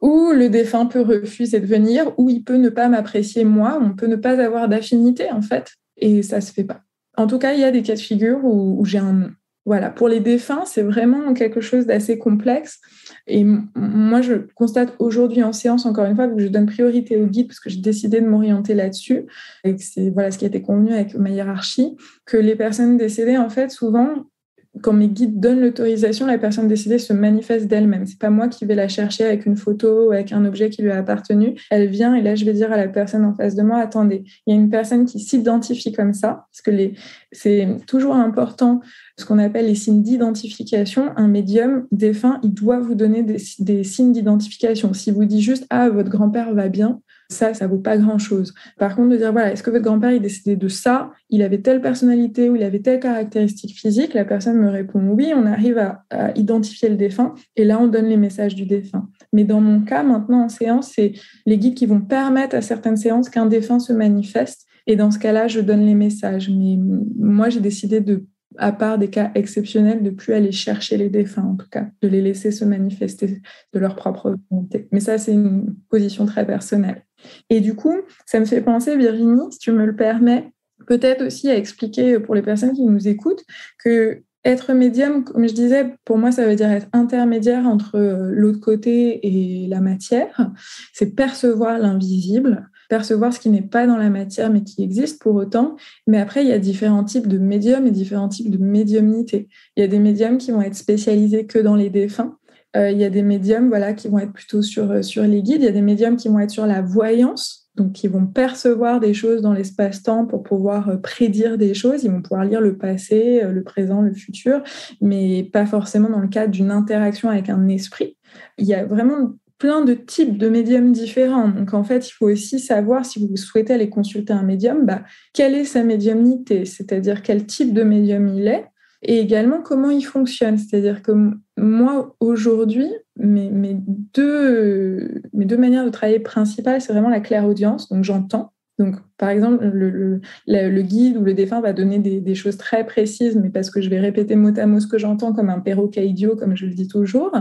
où le défunt peut refuser de venir, où il peut ne pas m'apprécier moi, on peut ne pas avoir d'affinité, en fait, et ça ne se fait pas. En tout cas, il y a des cas de figure où j'ai un nom. Voilà, pour les défunts, c'est vraiment quelque chose d'assez complexe. Et moi, je constate aujourd'hui en séance, encore une fois, que je donne priorité au guide parce que j'ai décidé de m'orienter là-dessus et que c'est ce qui a été convenu avec ma hiérarchie, que les personnes décédées, en fait, souvent, quand mes guides donnent l'autorisation, la personne décédée se manifeste d'elle-même. C'est pas moi qui vais la chercher avec une photo ou avec un objet qui lui a appartenu. Elle vient et là, je vais dire à la personne en face de moi, attendez, il y a une personne qui s'identifie comme ça, parce que c'est toujours important, ce qu'on appelle les signes d'identification. Un médium défunt, il doit vous donner des signes d'identification. Si vous dites juste, ah, votre grand-père va bien, ça vaut pas grand-chose. Par contre, de dire, voilà, est-ce que votre grand-père est décédé de ça? Il avait telle personnalité ou il avait telle caractéristique physique? La personne me répond oui, on arrive à identifier le défunt et là, on donne les messages du défunt. Mais dans mon cas, maintenant, en séance, c'est les guides qui vont permettre à certaines séances qu'un défunt se manifeste et dans ce cas-là, je donne les messages. Mais moi, j'ai décidé à part des cas exceptionnels, de ne plus aller chercher les défunts, en tout cas, de les laisser se manifester de leur propre volonté. Mais ça, c'est une position très personnelle. Et du coup, ça me fait penser, Virginie, si tu me le permets, peut-être aussi à expliquer pour les personnes qui nous écoutent que être médium, comme je disais, pour moi, ça veut dire être intermédiaire entre l'autre côté et la matière. C'est percevoir l'invisible, percevoir ce qui n'est pas dans la matière, mais qui existe pour autant. Mais après, il y a différents types de médiums et différents types de médiumnité. Il y a des médiums qui vont être spécialisés que dans les défunts. Il y a des médiums qui vont être plutôt sur les guides. Il y a des médiums qui vont être sur la voyance, donc qui vont percevoir des choses dans l'espace-temps pour pouvoir prédire des choses. Ils vont pouvoir lire le passé, le présent, le futur, mais pas forcément dans le cadre d'une interaction avec un esprit. Il y a vraiment plein de types de médiums différents. Donc, en fait, il faut aussi savoir, si vous souhaitez aller consulter un médium, quelle est sa médiumnité, c'est-à-dire quel type de médium il est, et également comment il fonctionne. C'est-à-dire que moi, aujourd'hui, mes deux manières de travailler principales, c'est vraiment la clairaudience, donc j'entends. Donc, par exemple, le guide ou le défunt va donner des choses très précises, mais parce que je vais répéter mot à mot ce que j'entends comme un perroquet idiot, comme je le dis toujours.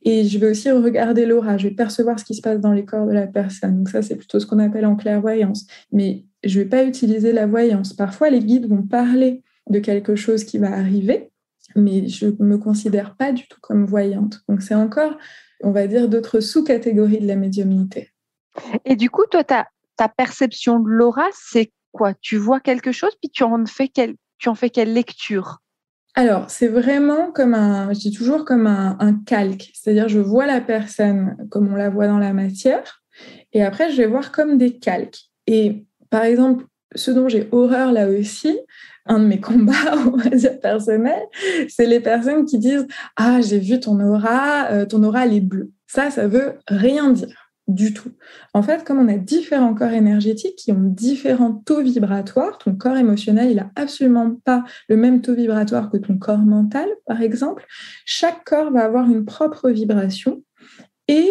Et je vais aussi regarder l'aura, je vais percevoir ce qui se passe dans les corps de la personne. Donc ça, c'est plutôt ce qu'on appelle en clairvoyance. Mais je ne vais pas utiliser la voyance. Parfois, les guides vont parler de quelque chose qui va arriver, mais je ne me considère pas du tout comme voyante. Donc, c'est encore, on va dire, d'autres sous-catégories de la médiumnité. Et du coup, toi, ta perception de l'aura, c'est quoi? Tu vois quelque chose, puis tu en fais quelle lecture? Alors, c'est vraiment comme je dis toujours comme un calque. C'est-à-dire, je vois la personne comme on la voit dans la matière, et après, je vais voir comme des calques. Et par exemple, ce dont j'ai horreur là aussi, un de mes combats, on va dire personnels, c'est les personnes qui disent « Ah, j'ai vu ton aura, elle est bleue ». Ça veut rien dire du tout. En fait, comme on a différents corps énergétiques qui ont différents taux vibratoires, ton corps émotionnel, il n'a absolument pas le même taux vibratoire que ton corps mental, par exemple. Chaque corps va avoir une propre vibration et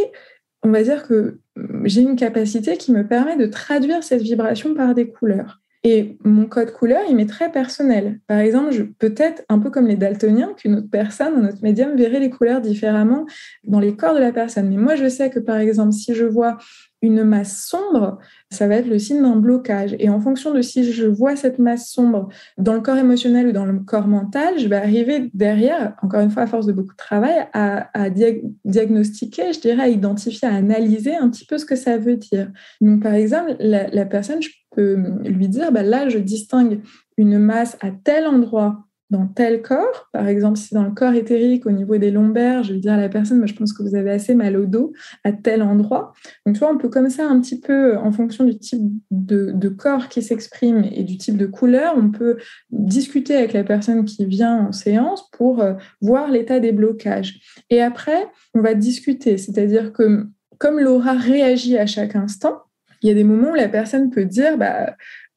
on va dire que j'ai une capacité qui me permet de traduire cette vibration par des couleurs. Et mon code couleur, il m'est très personnel. Par exemple, peut-être un peu comme les daltoniens, qu'une autre personne, un autre médium verrait les couleurs différemment dans les corps de la personne. Mais moi, je sais que par exemple, si je vois une masse sombre, ça va être le signe d'un blocage. Et en fonction de si je vois cette masse sombre dans le corps émotionnel ou dans le corps mental, je vais arriver derrière, encore une fois, à force de beaucoup de travail, à diagnostiquer, je dirais, à identifier, à analyser un petit peu ce que ça veut dire. Donc, par exemple, la personne, je peux lui dire, là, je distingue une masse à tel endroit dans tel corps. Par exemple, si c'est dans le corps éthérique, au niveau des lombaires, je vais dire à la personne, je pense que vous avez assez mal au dos à tel endroit. Donc, tu vois, on peut comme ça, un petit peu, en fonction du type de corps qui s'exprime et du type de couleur, on peut discuter avec la personne qui vient en séance pour voir l'état des blocages. Et après, on va discuter, c'est-à-dire que comme l'aura réagit à chaque instant, il y a des moments où la personne peut dire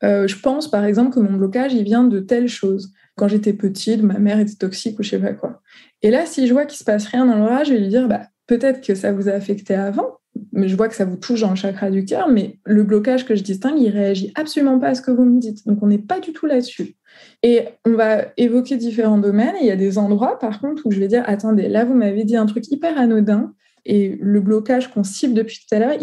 je pense par exemple que mon blocage il vient de telle chose. Quand j'étais petite, ma mère était toxique ou je sais pas quoi. Et là, si je vois qu'il se passe rien dans l'aura, je vais lui dire peut-être que ça vous a affecté avant, mais je vois que ça vous touche dans le chakra du cœur, mais le blocage que je distingue, il réagit absolument pas à ce que vous me dites. Donc on n'est pas du tout là-dessus. Et on va évoquer différents domaines. Et il y a des endroits, par contre, où je vais dire attendez, là vous m'avez dit un truc hyper anodin, et le blocage qu'on cible depuis tout à l'heure,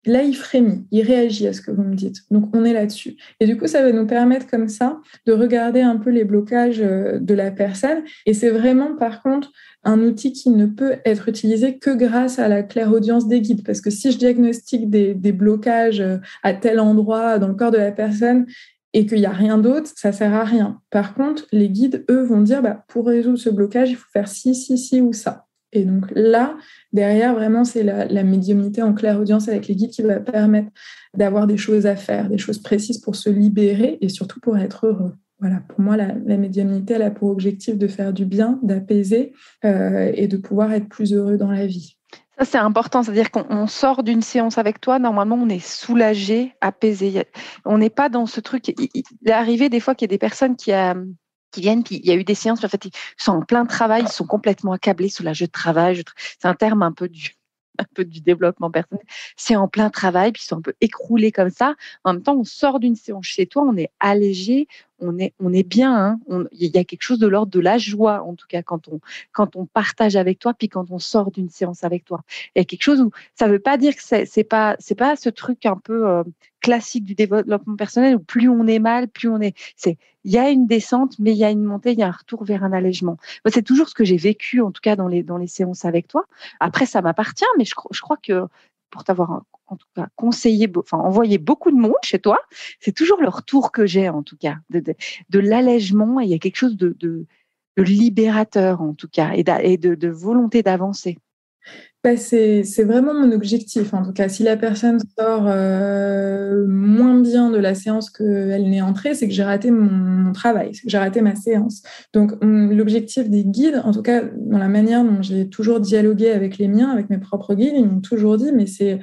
là, il frémit, il réagit à ce que vous me dites. Donc, on est là-dessus. Et du coup, ça va nous permettre comme ça de regarder un peu les blocages de la personne. Et c'est vraiment, par contre, un outil qui ne peut être utilisé que grâce à la clairaudience des guides. Parce que si je diagnostique des blocages à tel endroit dans le corps de la personne et qu'il n'y a rien d'autre, ça ne sert à rien. Par contre, les guides, eux, vont dire pour résoudre ce blocage, il faut faire ci ou ça. Et donc là, derrière, vraiment, c'est la médiumnité en clairaudience avec les guides qui va permettre d'avoir des choses à faire, des choses précises pour se libérer et surtout pour être heureux. Voilà, pour moi, la médiumnité, elle a pour objectif de faire du bien, d'apaiser et de pouvoir être plus heureux dans la vie. Ça, c'est important, c'est-à-dire qu'on sort d'une séance avec toi, normalement, on est soulagé, apaisé. On n'est pas dans ce truc. Il est arrivé des fois qu'il y a des personnes qui viennent, puis il y a eu des séances, puis en fait, ils sont en plein travail, ils sont complètement accablés sous la je travaille. C'est un terme un peu du développement personnel. C'est en plein travail, puis ils sont un peu écroulés comme ça. En même temps, on sort d'une séance chez toi, on est allégé, on est bien. Il y a quelque chose de l'ordre de la joie, en tout cas, quand on partage avec toi, puis quand on sort d'une séance avec toi. Il y a quelque chose où ça ne veut pas dire que c'est pas ce truc un peu classique du développement personnel où plus on est mal, il y a une descente, mais il y a une montée, il y a un retour vers un allègement. Moi, c'est toujours ce que j'ai vécu, en tout cas, dans les séances avec toi. Après, ça m'appartient, mais je crois que pour t'avoir en tout cas envoyé beaucoup de monde chez toi, c'est toujours le retour que j'ai, en tout cas, de l'allègement. Et il y a quelque chose de libérateur, en tout cas, et de volonté d'avancer. C'est vraiment mon objectif. En tout cas, si la personne sort moins bien de la séance qu'elle n'est entrée, c'est que j'ai raté mon travail, c'est que j'ai raté ma séance. Donc, l'objectif des guides, en tout cas, dans la manière dont j'ai toujours dialogué avec les miens, avec mes propres guides, ils m'ont toujours dit, mais c'est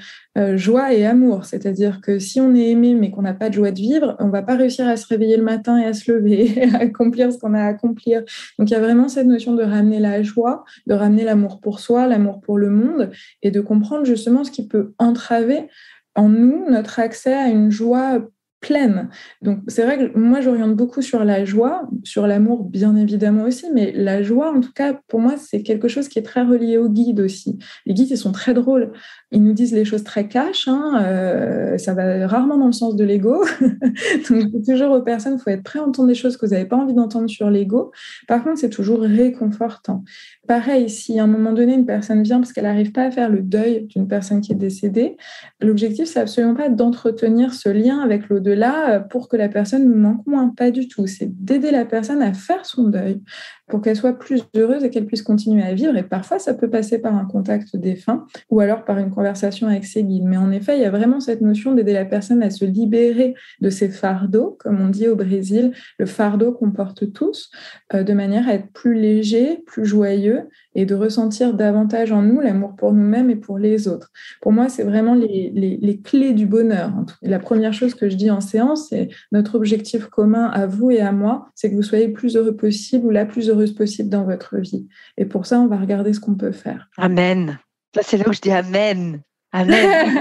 joie et amour. C'est-à-dire que si on est aimé, mais qu'on n'a pas de joie de vivre, on ne va pas réussir à se réveiller le matin et à se lever, et à accomplir ce qu'on a à accomplir. Donc, il y a vraiment cette notion de ramener la joie, de ramener l'amour pour soi, l'amour pour le monde, et de comprendre justement ce qui peut entraver en nous notre accès à une joie pleine. Donc c'est vrai que moi j'oriente beaucoup sur la joie, sur l'amour bien évidemment aussi, mais la joie en tout cas pour moi c'est quelque chose qui est très relié aux guides aussi. Les guides ils sont très drôles. Ils nous disent les choses très cash, ça va rarement dans le sens de l'ego. Donc, je dis toujours aux personnes, il faut être prêt à entendre des choses que vous n'avez pas envie d'entendre sur l'ego. Par contre, c'est toujours réconfortant. Pareil, si à un moment donné, une personne vient parce qu'elle n'arrive pas à faire le deuil d'une personne qui est décédée, l'objectif, c'est absolument pas d'entretenir ce lien avec l'au-delà pour que la personne nous manque moins. Pas du tout. C'est d'aider la personne à faire son deuil pour qu'elle soit plus heureuse et qu'elle puisse continuer à vivre. Et parfois, ça peut passer par un contact défunt ou alors par une conversation avec ses guides. Mais en effet, il y a vraiment cette notion d'aider la personne à se libérer de ses fardeaux, comme on dit au Brésil, le fardeau qu'on porte tous, de manière à être plus léger, plus joyeux et de ressentir davantage en nous l'amour pour nous-mêmes et pour les autres. Pour moi, c'est vraiment les clés du bonheur. La première chose que je dis en séance, c'est notre objectif commun à vous et à moi, c'est que vous soyez le plus heureux possible ou la plus heureuse possible dans votre vie. Et pour ça, on va regarder ce qu'on peut faire. Amen. Là, c'est là où je dis amen. Amen.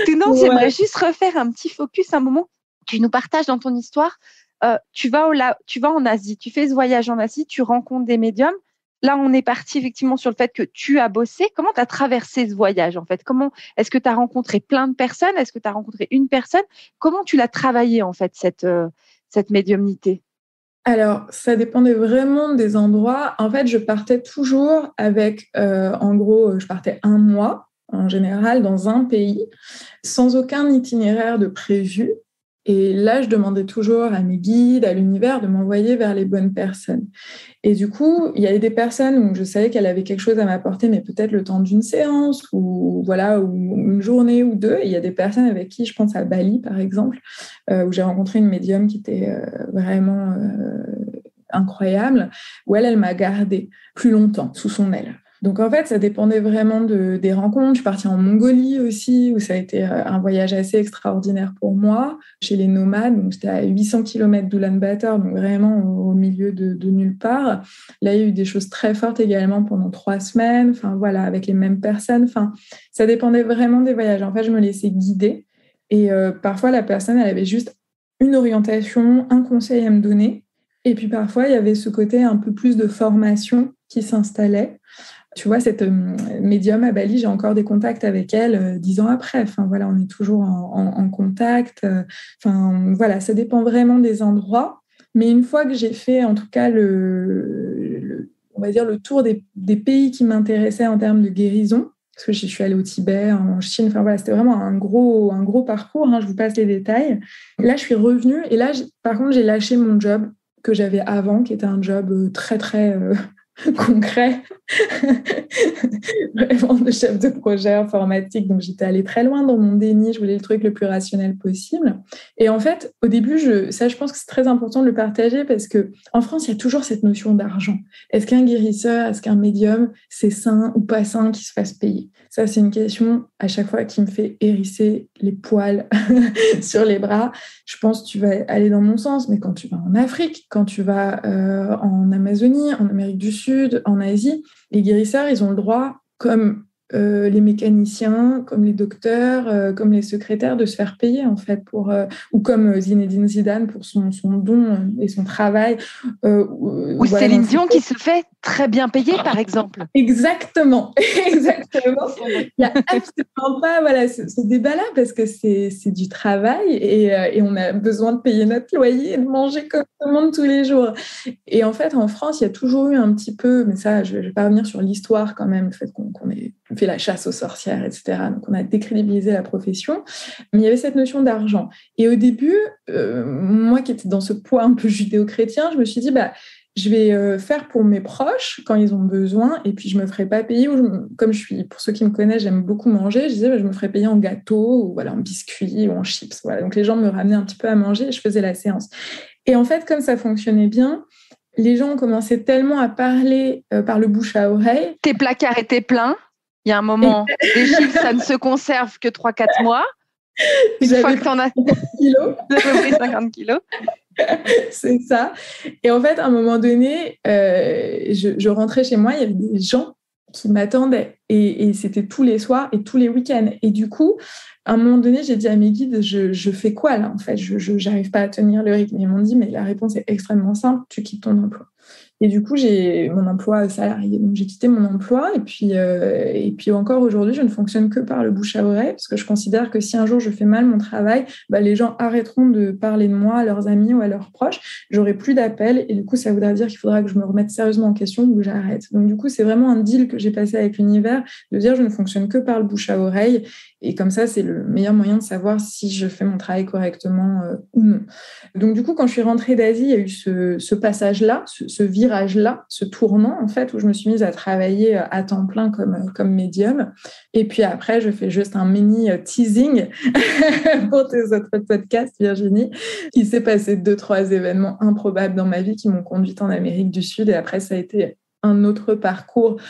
Sinon, j'aimerais juste refaire un petit focus un moment. Tu nous partages dans ton histoire, tu vas en Asie, tu fais ce voyage en Asie, tu rencontres des médiums. Là, on est parti effectivement sur le fait que tu as bossé. Comment tu as traversé ce voyage en fait? Est-ce que tu as rencontré plein de personnes? Est-ce que tu as rencontré une personne? Comment tu l'as travaillé en fait, cette médiumnité? Alors, ça dépendait vraiment des endroits. En fait, je partais toujours avec, en gros, je partais 1 mois en général dans un pays sans aucun itinéraire de prévu. Et là, je demandais toujours à mes guides, à l'univers, de m'envoyer vers les bonnes personnes. Et du coup, il y avait des personnes où je savais qu'elles avaient quelque chose à m'apporter, mais peut-être le temps d'une séance ou une journée ou deux. Et il y a des personnes avec qui, je pense à Bali, par exemple, où j'ai rencontré une médium qui était vraiment incroyable, où elle m'a gardée plus longtemps sous son aile. Donc, en fait, ça dépendait vraiment des rencontres. Je suis partie en Mongolie aussi, où ça a été un voyage assez extraordinaire pour moi, chez les nomades. Donc, j'étais à 800 km d'Oulan-Bator, donc vraiment au milieu de nulle part. Là, il y a eu des choses très fortes également pendant 3 semaines, enfin, voilà, avec les mêmes personnes. Enfin, ça dépendait vraiment des voyages. En fait, je me laissais guider. Et parfois, la personne, elle avait juste une orientation, un conseil à me donner. Et puis, parfois, il y avait ce côté un peu plus de formation qui s'installait. Tu vois, cette médium à Bali, j'ai encore des contacts avec elle 10 ans après. Enfin, voilà, on est toujours en contact. Enfin, voilà, ça dépend vraiment des endroits. Mais une fois que j'ai fait, en tout cas, on va dire le tour des pays qui m'intéressaient en termes de guérison, parce que je suis allée au Tibet, en Chine, enfin voilà, c'était vraiment un gros parcours. Je vous passe les détails. Là, je suis revenue et là, par contre, j'ai lâché mon job que j'avais avant, qui était un job très, très concret, vraiment de chef de projet informatique. Donc, j'étais allée très loin dans mon déni. Je voulais le truc le plus rationnel possible. Et en fait, au début, je pense que c'est très important de le partager parce qu'en France, il y a toujours cette notion d'argent. Est-ce qu'un guérisseur, est-ce qu'un médium, c'est sain ou pas sain qui se fasse payer? Ça, c'est une question à chaque fois qui me fait hérisser les poils sur les bras. Je pense que tu vas aller dans mon sens, mais quand tu vas en Afrique, quand tu vas en Amazonie, en Amérique du Sud, en Asie, les guérisseurs, ils ont le droit, comme les mécaniciens, comme les docteurs, comme les secrétaires, de se faire payer, en fait, ou comme Zinedine Zidane pour son don et son travail. Ou voilà, Céline Dion qui se fait très bien payer, par exemple. Exactement. Exactement. Il n'y a absolument pas ce débat-là parce que c'est du travail et on a besoin de payer notre loyer et de manger comme tout le monde tous les jours. Et en fait, en France, il y a toujours eu un petit peu, mais ça, je ne vais pas revenir sur l'histoire quand même, le fait qu'on ait fait la chasse aux sorcières, etc. Donc, on a décrédibilisé la profession. Mais il y avait cette notion d'argent. Et au début, moi qui étais dans ce poids un peu judéo-chrétien, je me suis dit, je vais faire pour mes proches quand ils ont besoin et puis je me ferai pas payer. Comme pour ceux qui me connaissent, j'aime beaucoup manger. Je disais, je me ferai payer en gâteau ou en biscuits ou en chips. Voilà. Donc, les gens me ramenaient un petit peu à manger et je faisais la séance. Et en fait, comme ça fonctionnait bien, les gens ont commencé tellement à parler par le bouche à oreille. Tes placards étaient pleins. Il y a un moment, les chips, ça ne se conserve que 3-4 mois. Une fois que tu en as 50 kilos. J'avais pris 50 kilos. C'est ça. Et en fait, à un moment donné, je rentrais chez moi, il y avait des gens qui m'attendaient. Et c'était tous les soirs et tous les week-ends. Et du coup, à un moment donné, j'ai dit à mes guides, je fais quoi là en fait? Je n'arrive pas à tenir le rythme. Ils m'ont dit, mais la réponse est extrêmement simple, tu quittes ton emploi. Et du coup, j'ai mon emploi salarié. Donc, j'ai quitté mon emploi. Et puis encore aujourd'hui, je ne fonctionne que par le bouche à oreille parce que je considère que si un jour je fais mal mon travail, les gens arrêteront de parler de moi à leurs amis ou à leurs proches. J'aurai plus d'appels. Et du coup, ça voudra dire qu'il faudra que je me remette sérieusement en question ou que j'arrête. Donc, du coup, c'est vraiment un deal que j'ai passé avec l'univers de dire je ne fonctionne que par le bouche à oreille. Et comme ça, c'est le meilleur moyen de savoir si je fais mon travail correctement ou non. Donc, du coup, quand je suis rentrée d'Asie, il y a eu ce passage-là, ce virage-là, ce tournant, en fait, où je me suis mise à travailler à temps plein comme médium. Et puis après, je fais juste un mini teasing pour tes autres podcasts, Virginie. Il s'est passé 2-3 événements improbables dans ma vie qui m'ont conduite en Amérique du Sud. Et après, ça a été un autre parcours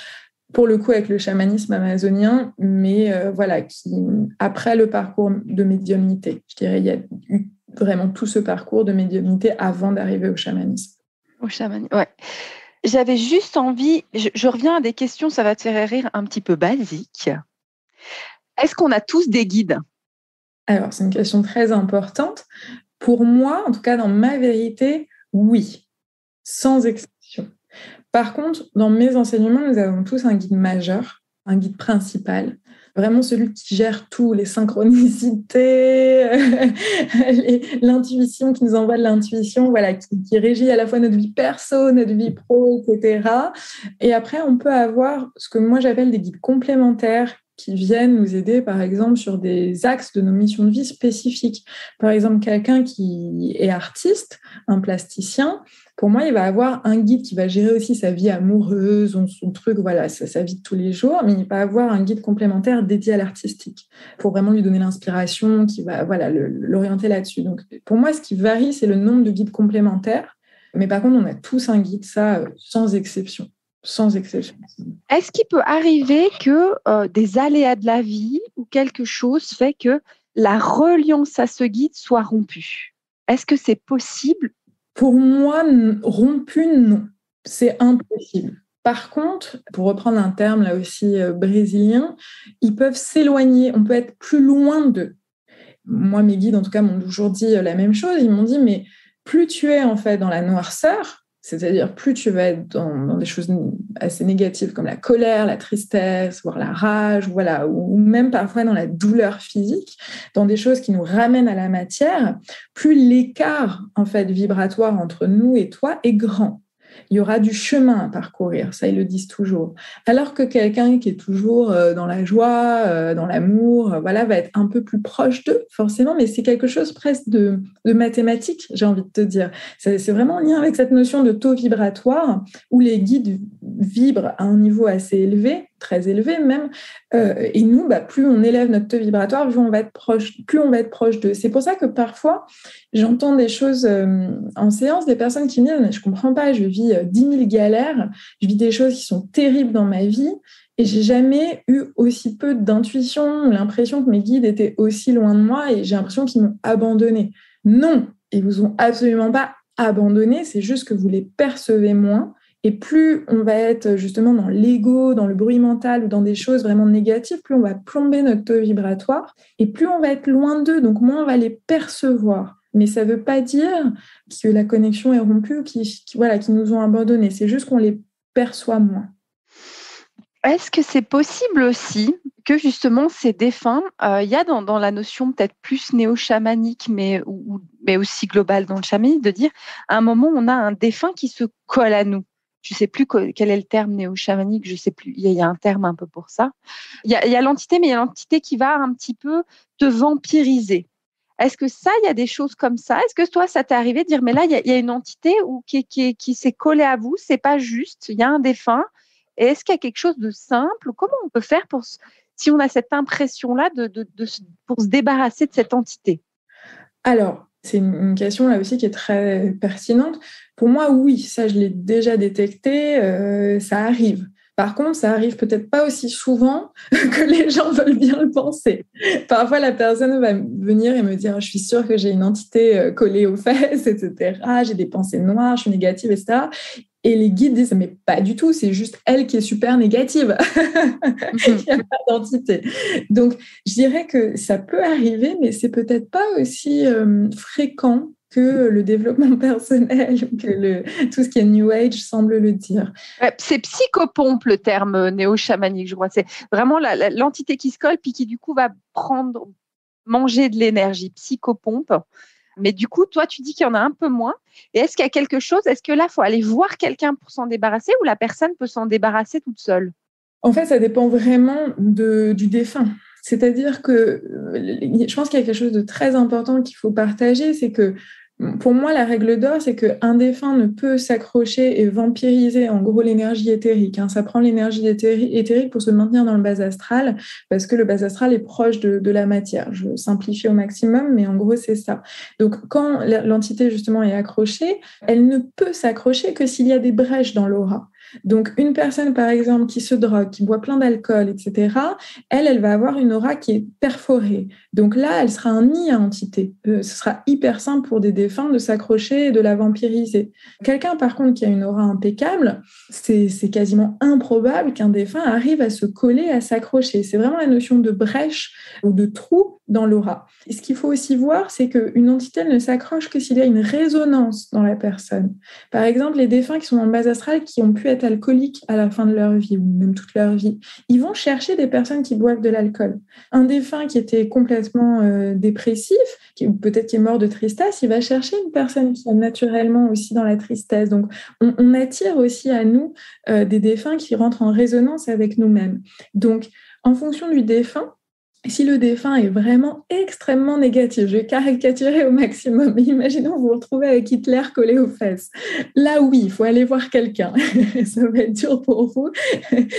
pour le coup avec le chamanisme amazonien, mais après le parcours de médiumnité. Je dirais il y a eu vraiment tout ce parcours de médiumnité avant d'arriver au chamanisme. Au chamanisme, ouais. J'avais juste envie, je reviens à des questions, ça va te faire rire, un petit peu basiques. Est-ce qu'on a tous des guides ? Alors, c'est une question très importante. Pour moi, en tout cas dans ma vérité, oui, sans exception. Par contre, dans mes enseignements, nous avons tous un guide majeur, un guide principal, vraiment celui qui gère tout, les synchronicités, l'intuition, qui nous envoie de l'intuition, voilà, qui régit à la fois notre vie perso, notre vie pro, etc. Et après, on peut avoir ce que moi j'appelle des guides complémentaires qui viennent nous aider, par exemple, sur des axes de nos missions de vie spécifiques. Par exemple, quelqu'un qui est artiste, un plasticien, pour moi, il va avoir un guide qui va gérer aussi sa vie amoureuse, son truc, voilà, sa vie de tous les jours, mais il va avoir un guide complémentaire dédié à l'artistique pour vraiment lui donner l'inspiration, qui va l'orienter là-dessus. Donc, pour moi, ce qui varie, c'est le nombre de guides complémentaires. Mais par contre, on a tous un guide, ça, sans exception. Sans exception. Est-ce qu'il peut arriver que des aléas de la vie ou quelque chose fait que la reliance à ce guide soit rompue ? Est-ce que c'est possible ? Pour moi, rompu, non. C'est impossible. Par contre, pour reprendre un terme là aussi brésilien, ils peuvent s'éloigner, on peut être plus loin d'eux. Moi, mes guides, en tout cas, m'ont toujours dit la même chose. Ils m'ont dit, mais plus tu es en fait dans la noirceur, c'est-à-dire plus tu vas être dans des choses assez négatives comme la colère, la tristesse, voire la rage, voilà, ou même parfois dans la douleur physique, dans des choses qui nous ramènent à la matière, plus l'écart en fait vibratoire entre nous et toi est grand. Il y aura du chemin à parcourir, ça ils le disent toujours. Alors que quelqu'un qui est toujours dans la joie, dans l'amour, voilà, va être un peu plus proche d'eux, forcément, mais c'est quelque chose presque de mathématique, j'ai envie de te dire. C'est vraiment en lien avec cette notion de taux vibratoire, où les guides vibrent à un niveau assez élevé, très élevé même, et nous, plus on élève notre taux vibratoire, plus on va être proche d'eux. C'est pour ça que parfois, j'entends des choses en séance, des personnes qui me disent « mais je comprends pas, je vis 10 000 galères, je vis des choses qui sont terribles dans ma vie et j'ai jamais eu aussi peu d'intuition, l'impression que mes guides étaient aussi loin de moi et j'ai l'impression qu'ils m'ont abandonnée. » Non, ils vous ont absolument pas abandonné, c'est juste que vous les percevez moins. Et plus on va être justement dans l'ego, dans le bruit mental ou dans des choses vraiment négatives, plus on va plomber notre taux vibratoire et plus on va être loin d'eux, donc moins on va les percevoir. Mais ça ne veut pas dire que la connexion est rompue ou qu'ils nous ont abandonnés. C'est juste qu'on les perçoit moins. Est-ce que c'est possible aussi que justement ces défunts, il y a dans la notion peut-être plus néo-chamanique, mais aussi globale dans le chamanisme, de dire à un moment on a un défunt qui se colle à nous. Je ne sais plus quel est le terme néo-chamanique, je ne sais plus, il y a un terme un peu pour ça. Il y a l'entité, mais il y a l'entité qui va un petit peu te vampiriser. Est-ce que ça, il y a des choses comme ça ? Est-ce que toi, ça t'est arrivé de dire, mais là, il y a une entité qui s'est collée à vous, c'est pas juste, il y a un défunt, et est-ce qu'il y a quelque chose de simple ? Comment on peut faire si on a cette impression-là pour se débarrasser de cette entité ? Alors, c'est une question là aussi qui est très pertinente. Pour moi, oui, ça je l'ai déjà détecté, ça arrive. Par contre, ça arrive peut-être pas aussi souvent que les gens veulent bien le penser. Parfois, la personne va venir et me dire « je suis sûre que j'ai une entité collée aux fesses, etc. J'ai des pensées noires, je suis négative, etc. » Et les guides disent « mais pas du tout, c'est juste elle qui est super négative. » Il n'y a pas d'entité. Donc, je dirais que ça peut arriver, mais c'est peut-être pas aussi fréquent que le développement personnel, tout ce qui est New Age semble le dire. C'est psychopompe, le terme néo-chamanique, je crois. C'est vraiment l'entité qui se colle puis qui, du coup, va manger de l'énergie, psychopompe. Mais du coup, toi, tu dis qu'il y en a un peu moins. Et est-ce qu'il y a quelque chose, est-ce que là, il faut aller voir quelqu'un pour s'en débarrasser ou la personne peut s'en débarrasser toute seule? En fait, ça dépend vraiment du défunt. C'est-à-dire que je pense qu'il y a quelque chose de très important qu'il faut partager, c'est que pour moi, la règle d'or, c'est qu'un défunt ne peut s'accrocher et vampiriser en gros l'énergie éthérique. Ça prend l'énergie éthérique pour se maintenir dans le bas astral, parce que le bas astral est proche de la matière. Je simplifie au maximum, mais en gros, c'est ça. Donc, quand l'entité, justement, est accrochée, elle ne peut s'accrocher que s'il y a des brèches dans l'aura. Donc, une personne, par exemple, qui se drogue, qui boit plein d'alcool, etc., elle va avoir une aura qui est perforée. Donc là, elle sera un nid à entité. Ce sera hyper simple pour des défunts de s'accrocher et de la vampiriser. Quelqu'un, par contre, qui a une aura impeccable, c'est quasiment improbable qu'un défunt arrive à se coller, à s'accrocher. C'est vraiment la notion de brèche ou de trou dans l'aura. Et ce qu'il faut aussi voir, c'est qu'une entité, elle ne s'accroche que s'il y a une résonance dans la personne. Par exemple, les défunts qui sont dans le bas astral, qui ont pu être alcooliques à la fin de leur vie, ou même toute leur vie, ils vont chercher des personnes qui boivent de l'alcool. Un défunt qui était complètement dépressif, peut-être qui est mort de tristesse, il va chercher une personne qui est naturellement aussi dans la tristesse. Donc, on attire aussi à nous des défunts qui rentrent en résonance avec nous-mêmes. Donc, en fonction du défunt, si le défunt est vraiment extrêmement négatif, je vais caricaturer au maximum, mais imaginons vous vous retrouvez avec Hitler collé aux fesses. Là, oui, il faut aller voir quelqu'un. Ça va être dur pour vous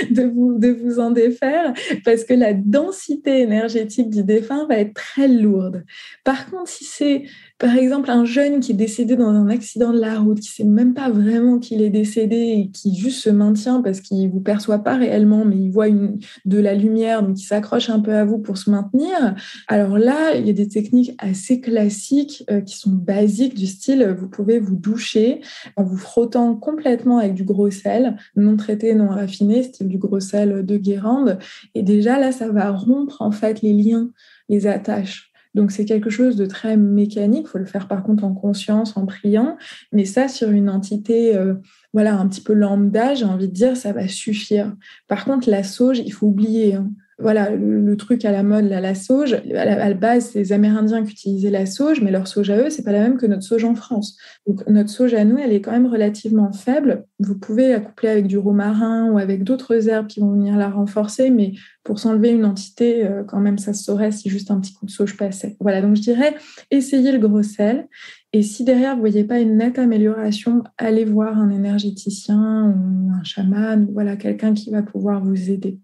de vous en défaire parce que la densité énergétique du défunt va être très lourde. Par contre, si c'est, par exemple, un jeune qui est décédé dans un accident de la route, qui ne sait même pas vraiment qu'il est décédé et qui juste se maintient parce qu'il ne vous perçoit pas réellement, mais il voit de la lumière, donc il s'accroche un peu à vous pour se maintenir. Alors là, il y a des techniques assez classiques qui sont basiques du style, vous pouvez vous doucher en vous frottant complètement avec du gros sel, non traité, non raffiné, style du gros sel de Guérande. Et déjà là, ça va rompre en fait les liens, les attaches. Donc, c'est quelque chose de très mécanique. Il faut le faire par contre en conscience, en priant. Mais ça, sur une entité un petit peu lambda, j'ai envie de dire, ça va suffire. Par contre, la sauge, il faut oublier. Voilà, le truc à la mode, là, la sauge, à la base, c'est les Amérindiens qui utilisaient la sauge, mais leur sauge à eux, c'est pas la même que notre sauge en France. Donc, notre sauge à nous, elle est quand même relativement faible. Vous pouvez la coupler avec du romarin ou avec d'autres herbes qui vont venir la renforcer, mais pour s'enlever une entité, quand même, ça se saurait si juste un petit coup de sauge passait. Voilà, donc je dirais, essayez le gros sel. Et si derrière, vous ne voyez pas une nette amélioration, allez voir un énergéticien ou un chaman, voilà, quelqu'un qui va pouvoir vous aider.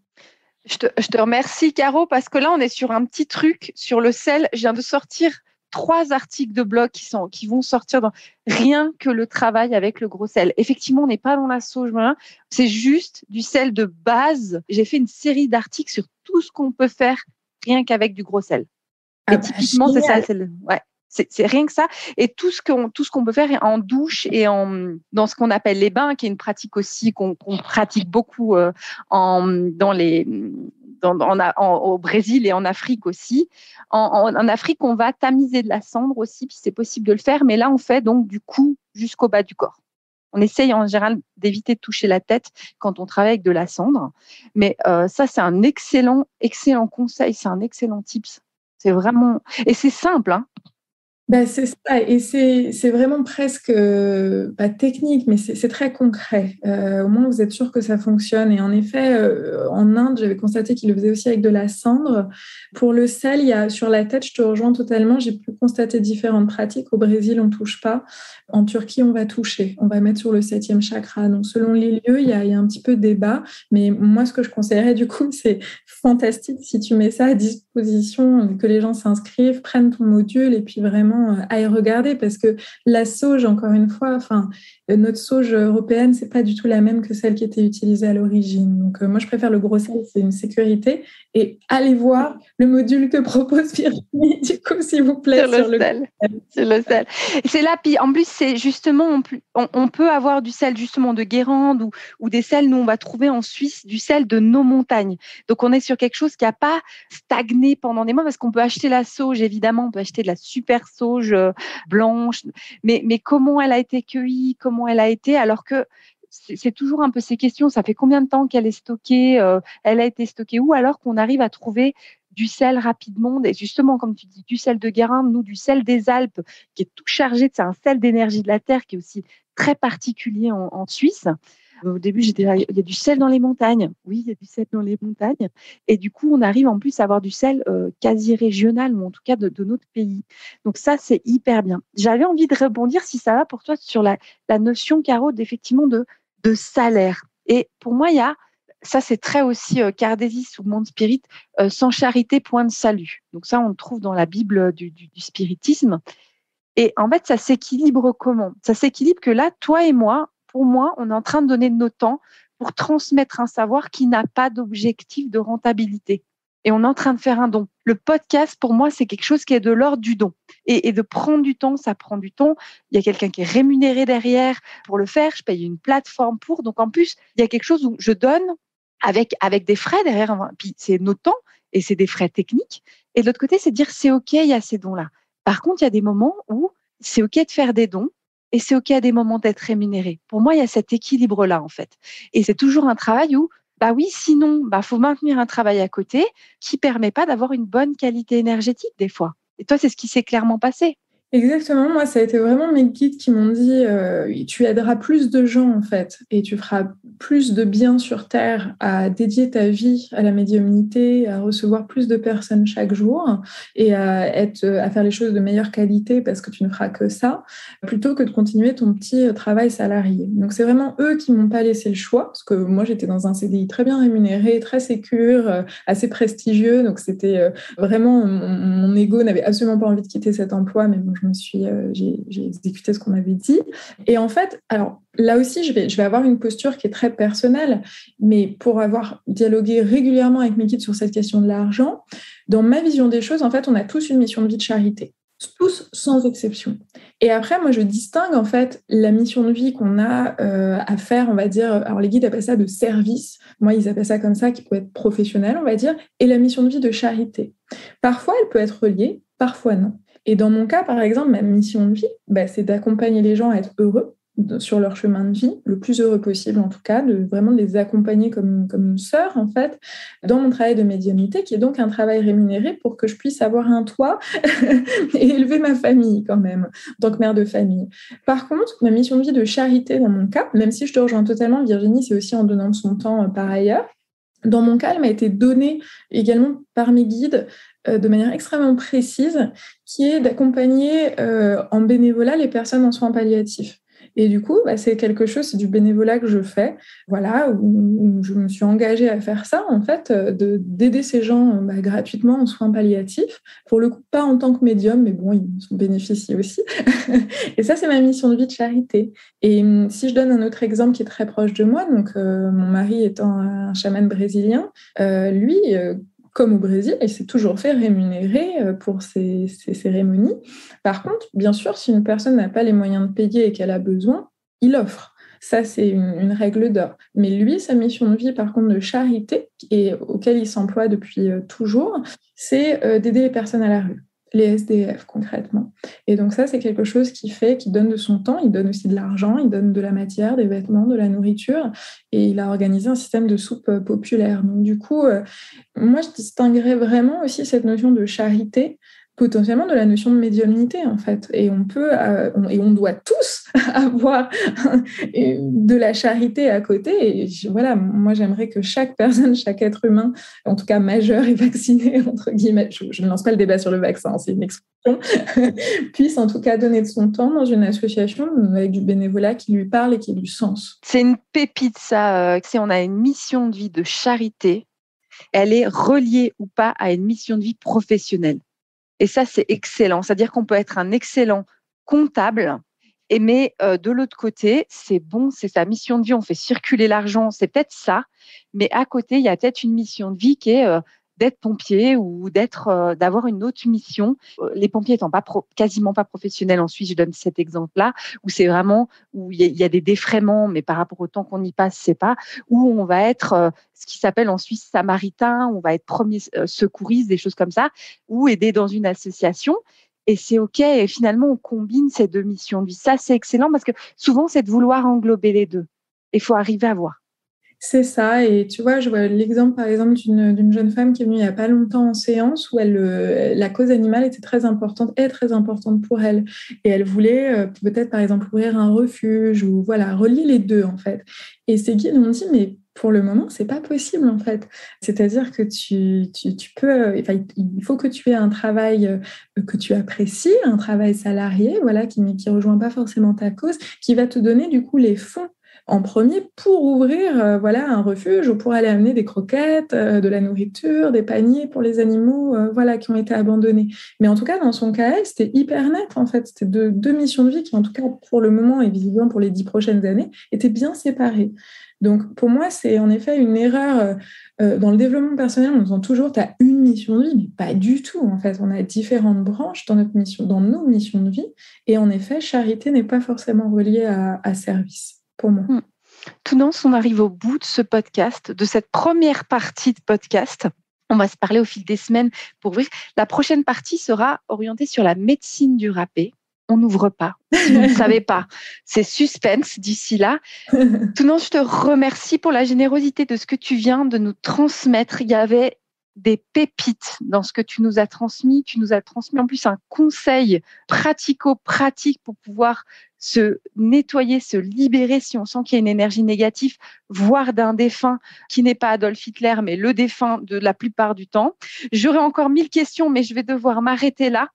Je te remercie, Caro, parce que là, on est sur un petit truc sur le sel. Je viens de sortir 3 articles de blog qui vont sortir dans rien que le travail avec le gros sel. Effectivement, on n'est pas dans la sauge, c'est juste du sel de base. J'ai fait une série d'articles sur tout ce qu'on peut faire rien qu'avec du gros sel. Et typiquement, c'est ça. C'est rien que ça. Et tout ce qu'on peut faire en douche et dans ce qu'on appelle les bains, qui est une pratique aussi qu'on pratique beaucoup au Brésil et en Afrique aussi. En Afrique, on va tamiser de la cendre aussi, puis c'est possible de le faire. Mais là, on fait donc du cou jusqu'au bas du corps. On essaye en général d'éviter de toucher la tête quand on travaille avec de la cendre. Mais ça, c'est un excellent conseil. C'est un excellent tips. C'est vraiment... Et c'est simple, hein. C'est ça, et c'est vraiment presque pas technique, mais c'est très concret. Au moins, vous êtes sûr que ça fonctionne. Et en effet, en Inde, j'avais constaté qu'ils le faisaient aussi avec de la cendre. Pour le sel, il y a sur la tête, je te rejoins totalement. J'ai pu constater différentes pratiques. Au Brésil, on ne touche pas. En Turquie, on va toucher. On va mettre sur le 7e chakra. Donc, selon les lieux, il y a un petit peu de débat. Mais moi, ce que je conseillerais, du coup, c'est fantastique si tu mets ça à disposition, que les gens s'inscrivent, prennent ton module et puis vraiment à y regarder, parce que la sauge, encore une fois, notre sauge européenne, c'est pas du tout la même que celle qui était utilisée à l'origine. Donc, moi, je préfère le gros sel, c'est une sécurité. Et allez voir le module que propose Virginie, du coup, s'il vous plaît, sur le sel. Sur le sel. C'est là, puis en plus, c'est justement, on peut avoir du sel justement de Guérande ou des sels, nous, on va trouver en Suisse du sel de nos montagnes. Donc, on est sur quelque chose qui n'a pas stagné pendant des mois, parce qu'on peut acheter la sauge, évidemment, on peut acheter de la super sauge blanche, mais comment elle a été cueillie, comment elle a été, alors que c'est toujours un peu ces questions. Ça fait combien de temps qu'elle est stockée, elle a été stockée où, alors qu'on arrive à trouver du sel rapidement, et justement, comme tu dis, du sel de Guérande, nous, du sel des Alpes, qui est tout chargé, c'est un sel d'énergie de la terre qui est aussi très particulier en Suisse. Au début, j'étais là, il y a du sel dans les montagnes. Oui, il y a du sel dans les montagnes. Et du coup, on arrive en plus à avoir du sel quasi régional, ou en tout cas de notre pays. Donc ça, c'est hyper bien. J'avais envie de rebondir, si ça va pour toi, sur la notion, Caro, effectivement de salaire. Et pour moi, il y a, ça c'est très aussi Cardésis ou Monde Spirit, sans charité, point de salut. Donc ça, on le trouve dans la Bible du spiritisme. Et en fait, ça s'équilibre comment? Ça s'équilibre que là, toi et moi, pour moi, on est en train de donner de notre temps pour transmettre un savoir qui n'a pas d'objectif de rentabilité. Et on est en train de faire un don. Le podcast, pour moi, c'est quelque chose qui est de l'ordre du don. Et de prendre du temps, ça prend du temps. Il y a quelqu'un qui est rémunéré derrière pour le faire. Je paye une plateforme pour. Donc, en plus, il y a quelque chose où je donne avec des frais derrière. Puis, c'est notre temps et c'est des frais techniques. Et de l'autre côté, c'est de dire, c'est OK, il y a ces dons-là. Par contre, il y a des moments où c'est OK de faire des dons et c'est OK à des moments d'être rémunéré. Pour moi, il y a cet équilibre-là, en fait. Et c'est toujours un travail où, bah oui, sinon, faut maintenir un travail à côté qui permet pas d'avoir une bonne qualité énergétique des fois. Et toi, c'est ce qui s'est clairement passé. Exactement, moi, ça a été vraiment mes guides qui m'ont dit tu aideras plus de gens en fait et tu feras plus de bien sur Terre à dédier ta vie à la médiumnité, à recevoir plus de personnes chaque jour et à faire les choses de meilleure qualité parce que tu ne feras que ça, plutôt que de continuer ton petit travail salarié. Donc, c'est vraiment eux qui m'ont pas laissé le choix parce que moi, j'étais dans un CDI très bien rémunéré, très sécure, assez prestigieux. Donc, c'était vraiment, mon ego n'avait absolument pas envie de quitter cet emploi, mais bon, j'ai exécuté ce qu'on m'avait dit. Et en fait, alors là aussi, je vais avoir une posture qui est très personnelle, mais pour avoir dialogué régulièrement avec mes guides sur cette question de l'argent, dans ma vision des choses, en fait, on a tous une mission de vie de charité. Tous sans exception. Et après, moi, je distingue en fait la mission de vie qu'on a à faire, on va dire, alors les guides appellent ça de service, moi, ils appellent ça comme ça, qui peut être professionnel, on va dire, et la mission de vie de charité. Parfois, elle peut être reliée, parfois non. Et dans mon cas, par exemple, ma mission de vie, c'est d'accompagner les gens à être heureux sur leur chemin de vie, le plus heureux possible en tout cas, de vraiment les accompagner comme une sœur en fait, dans mon travail de médiumnité, qui est donc un travail rémunéré pour que je puisse avoir un toit et élever ma famille quand même, en tant que mère de famille. Par contre, ma mission de vie de charité dans mon cas, même si je te rejoins totalement, Virginie, c'est aussi en donnant de son temps par ailleurs. Dans mon cas, elle m'a été donnée également par mes guides de manière extrêmement précise, qui est d'accompagner en bénévolat les personnes en soins palliatifs. Et du coup, c'est quelque chose, c'est du bénévolat que je fais, voilà, où je me suis engagée à faire ça, en fait, d'aider ces gens gratuitement en soins palliatifs. Pour le coup, pas en tant que médium, mais bon, ils en bénéficient aussi. Et ça, c'est ma mission de vie de charité. Et si je donne un autre exemple qui est très proche de moi, donc mon mari étant un chaman brésilien, lui, comme au Brésil, il s'est toujours fait rémunérer pour ses cérémonies. Par contre, bien sûr, si une personne n'a pas les moyens de payer et qu'elle a besoin, il offre. Ça, c'est une règle d'or. Mais lui, sa mission de vie, par contre, de charité, et auquel il s'emploie depuis toujours, c'est d'aider les personnes à la rue, les SDF concrètement. Et donc ça, c'est quelque chose qu'il donne de son temps, il donne aussi de l'argent, il donne de la matière, des vêtements, de la nourriture, et il a organisé un système de soupe populaire. Donc du coup, moi, je distinguerais vraiment aussi cette notion de charité potentiellement de la notion de médiumnité en fait, et on doit tous avoir de la charité à côté. Et voilà, moi j'aimerais que chaque personne, chaque être humain, en tout cas majeur et vacciné entre guillemets, je ne lance pas le débat sur le vaccin, c'est une expression, puisse en tout cas donner de son temps dans une association avec du bénévolat qui lui parle et qui a du sens. C'est une pépite ça, si on a une mission de vie de charité, elle est reliée ou pas à une mission de vie professionnelle. Et ça, c'est excellent. C'est-à-dire qu'on peut être un excellent comptable Mais de l'autre côté, c'est bon, c'est sa mission de vie, on fait circuler l'argent, c'est peut-être ça. Mais à côté, il y a peut-être une mission de vie qui est d'être pompier ou d'avoir une autre mission. Les pompiers étant quasiment pas professionnels en Suisse, je donne cet exemple-là, où c'est vraiment où il y a des défraiements, mais par rapport au temps qu'on y passe, c'est pas. Où on va être ce qui s'appelle en Suisse samaritain, on va être premier secouriste, des choses comme ça, ou aider dans une association. Et c'est OK. Et finalement, on combine ces deux missions de vie. Ça, c'est excellent parce que souvent, c'est de vouloir englober les deux. Il faut arriver à voir. C'est ça, et tu vois, je vois l'exemple par exemple d'une jeune femme qui est venue il n'y a pas longtemps en séance où la cause animale est très importante pour elle. Et elle voulait peut-être par exemple ouvrir un refuge ou voilà, relier les deux en fait. Et ces guides m'ont dit, mais pour le moment, c'est pas possible en fait. C'est-à-dire que tu peux, il faut que tu aies un travail que tu apprécies, un travail salarié, voilà, qui rejoint pas forcément ta cause, qui va te donner du coup les fonds en premier pour ouvrir un refuge ou pour aller amener des croquettes, de la nourriture, des paniers pour les animaux qui ont été abandonnés. Mais en tout cas, dans son cas, c'était hyper net en fait. C'était deux missions de vie qui, en tout cas pour le moment et visiblement pour les 10 prochaines années, étaient bien séparées. Donc pour moi, c'est en effet une erreur dans le développement personnel. On entend toujours, tu as une mission de vie, mais pas du tout. En fait, on a différentes branches dans nos missions de vie. Et en effet, charité n'est pas forcément reliée à service. Pour moi. Tounance, on arrive au bout de ce podcast, de cette première partie de podcast. On va se parler au fil des semaines pour ouvrir. La prochaine partie sera orientée sur la médecine du râpé. On n'ouvre pas, si vous ne savez pas. C'est suspense d'ici là. Tounance, je te remercie pour la générosité de ce que tu viens de nous transmettre. Il y avait des pépites dans ce que tu nous as transmis. Tu nous as transmis en plus un conseil pratico-pratique pour pouvoir se nettoyer, se libérer si on sent qu'il y a une énergie négative, voire d'un défunt qui n'est pas Adolf Hitler, mais le défunt de la plupart du temps. J'aurais encore 1000 questions, mais je vais devoir m'arrêter là.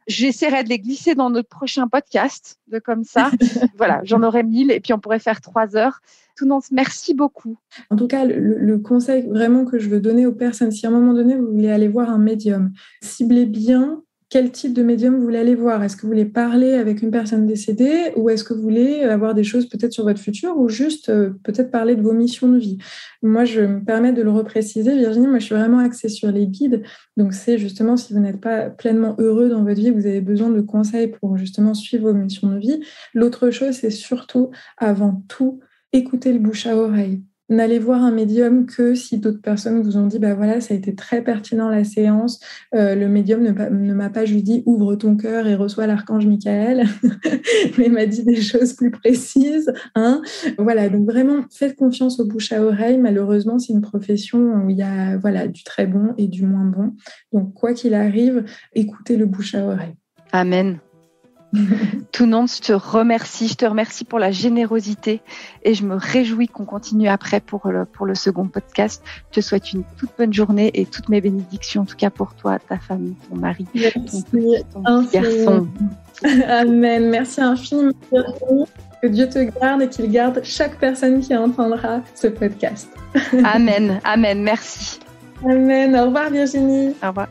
J'essaierai de les glisser dans notre prochain podcast, comme ça. Voilà, j'en aurai 1000 et puis on pourrait faire 3 heures. Tounance, merci beaucoup. En tout cas, le conseil vraiment que je veux donner aux personnes, si à un moment donné, vous voulez aller voir un médium, ciblez bien quel type de médium vous voulez aller voir. Est-ce que vous voulez parler avec une personne décédée ou est-ce que vous voulez avoir des choses peut-être sur votre futur ou juste peut-être parler de vos missions de vie? Moi, je me permets de le repréciser. Virginie, moi, je suis vraiment axée sur les guides. Donc, c'est justement si vous n'êtes pas pleinement heureux dans votre vie, vous avez besoin de conseils pour justement suivre vos missions de vie. L'autre chose, c'est surtout, avant tout, écoutez le bouche à oreille. N'allez voir un médium que si d'autres personnes vous ont dit bah voilà, ça a été très pertinent la séance, le médium ne m'a pas juste dit ouvre ton cœur et reçois l'archange Michael, mais m'a dit des choses plus précises. Voilà, donc vraiment faites confiance au bouche à oreille. Malheureusement, c'est une profession où il y a du très bon et du moins bon. Donc quoi qu'il arrive, écoutez le bouche à oreille. Amen. Tounance, je te remercie pour la générosité et je me réjouis qu'on continue après pour le second podcast. Je te souhaite une toute bonne journée et toutes mes bénédictions, en tout cas pour toi, ta famille, ton mari, ton petit garçon. Amen, merci infiniment. Que Dieu te garde et qu'il garde chaque personne qui entendra ce podcast. Amen, merci. Amen, au revoir Virginie. Au revoir.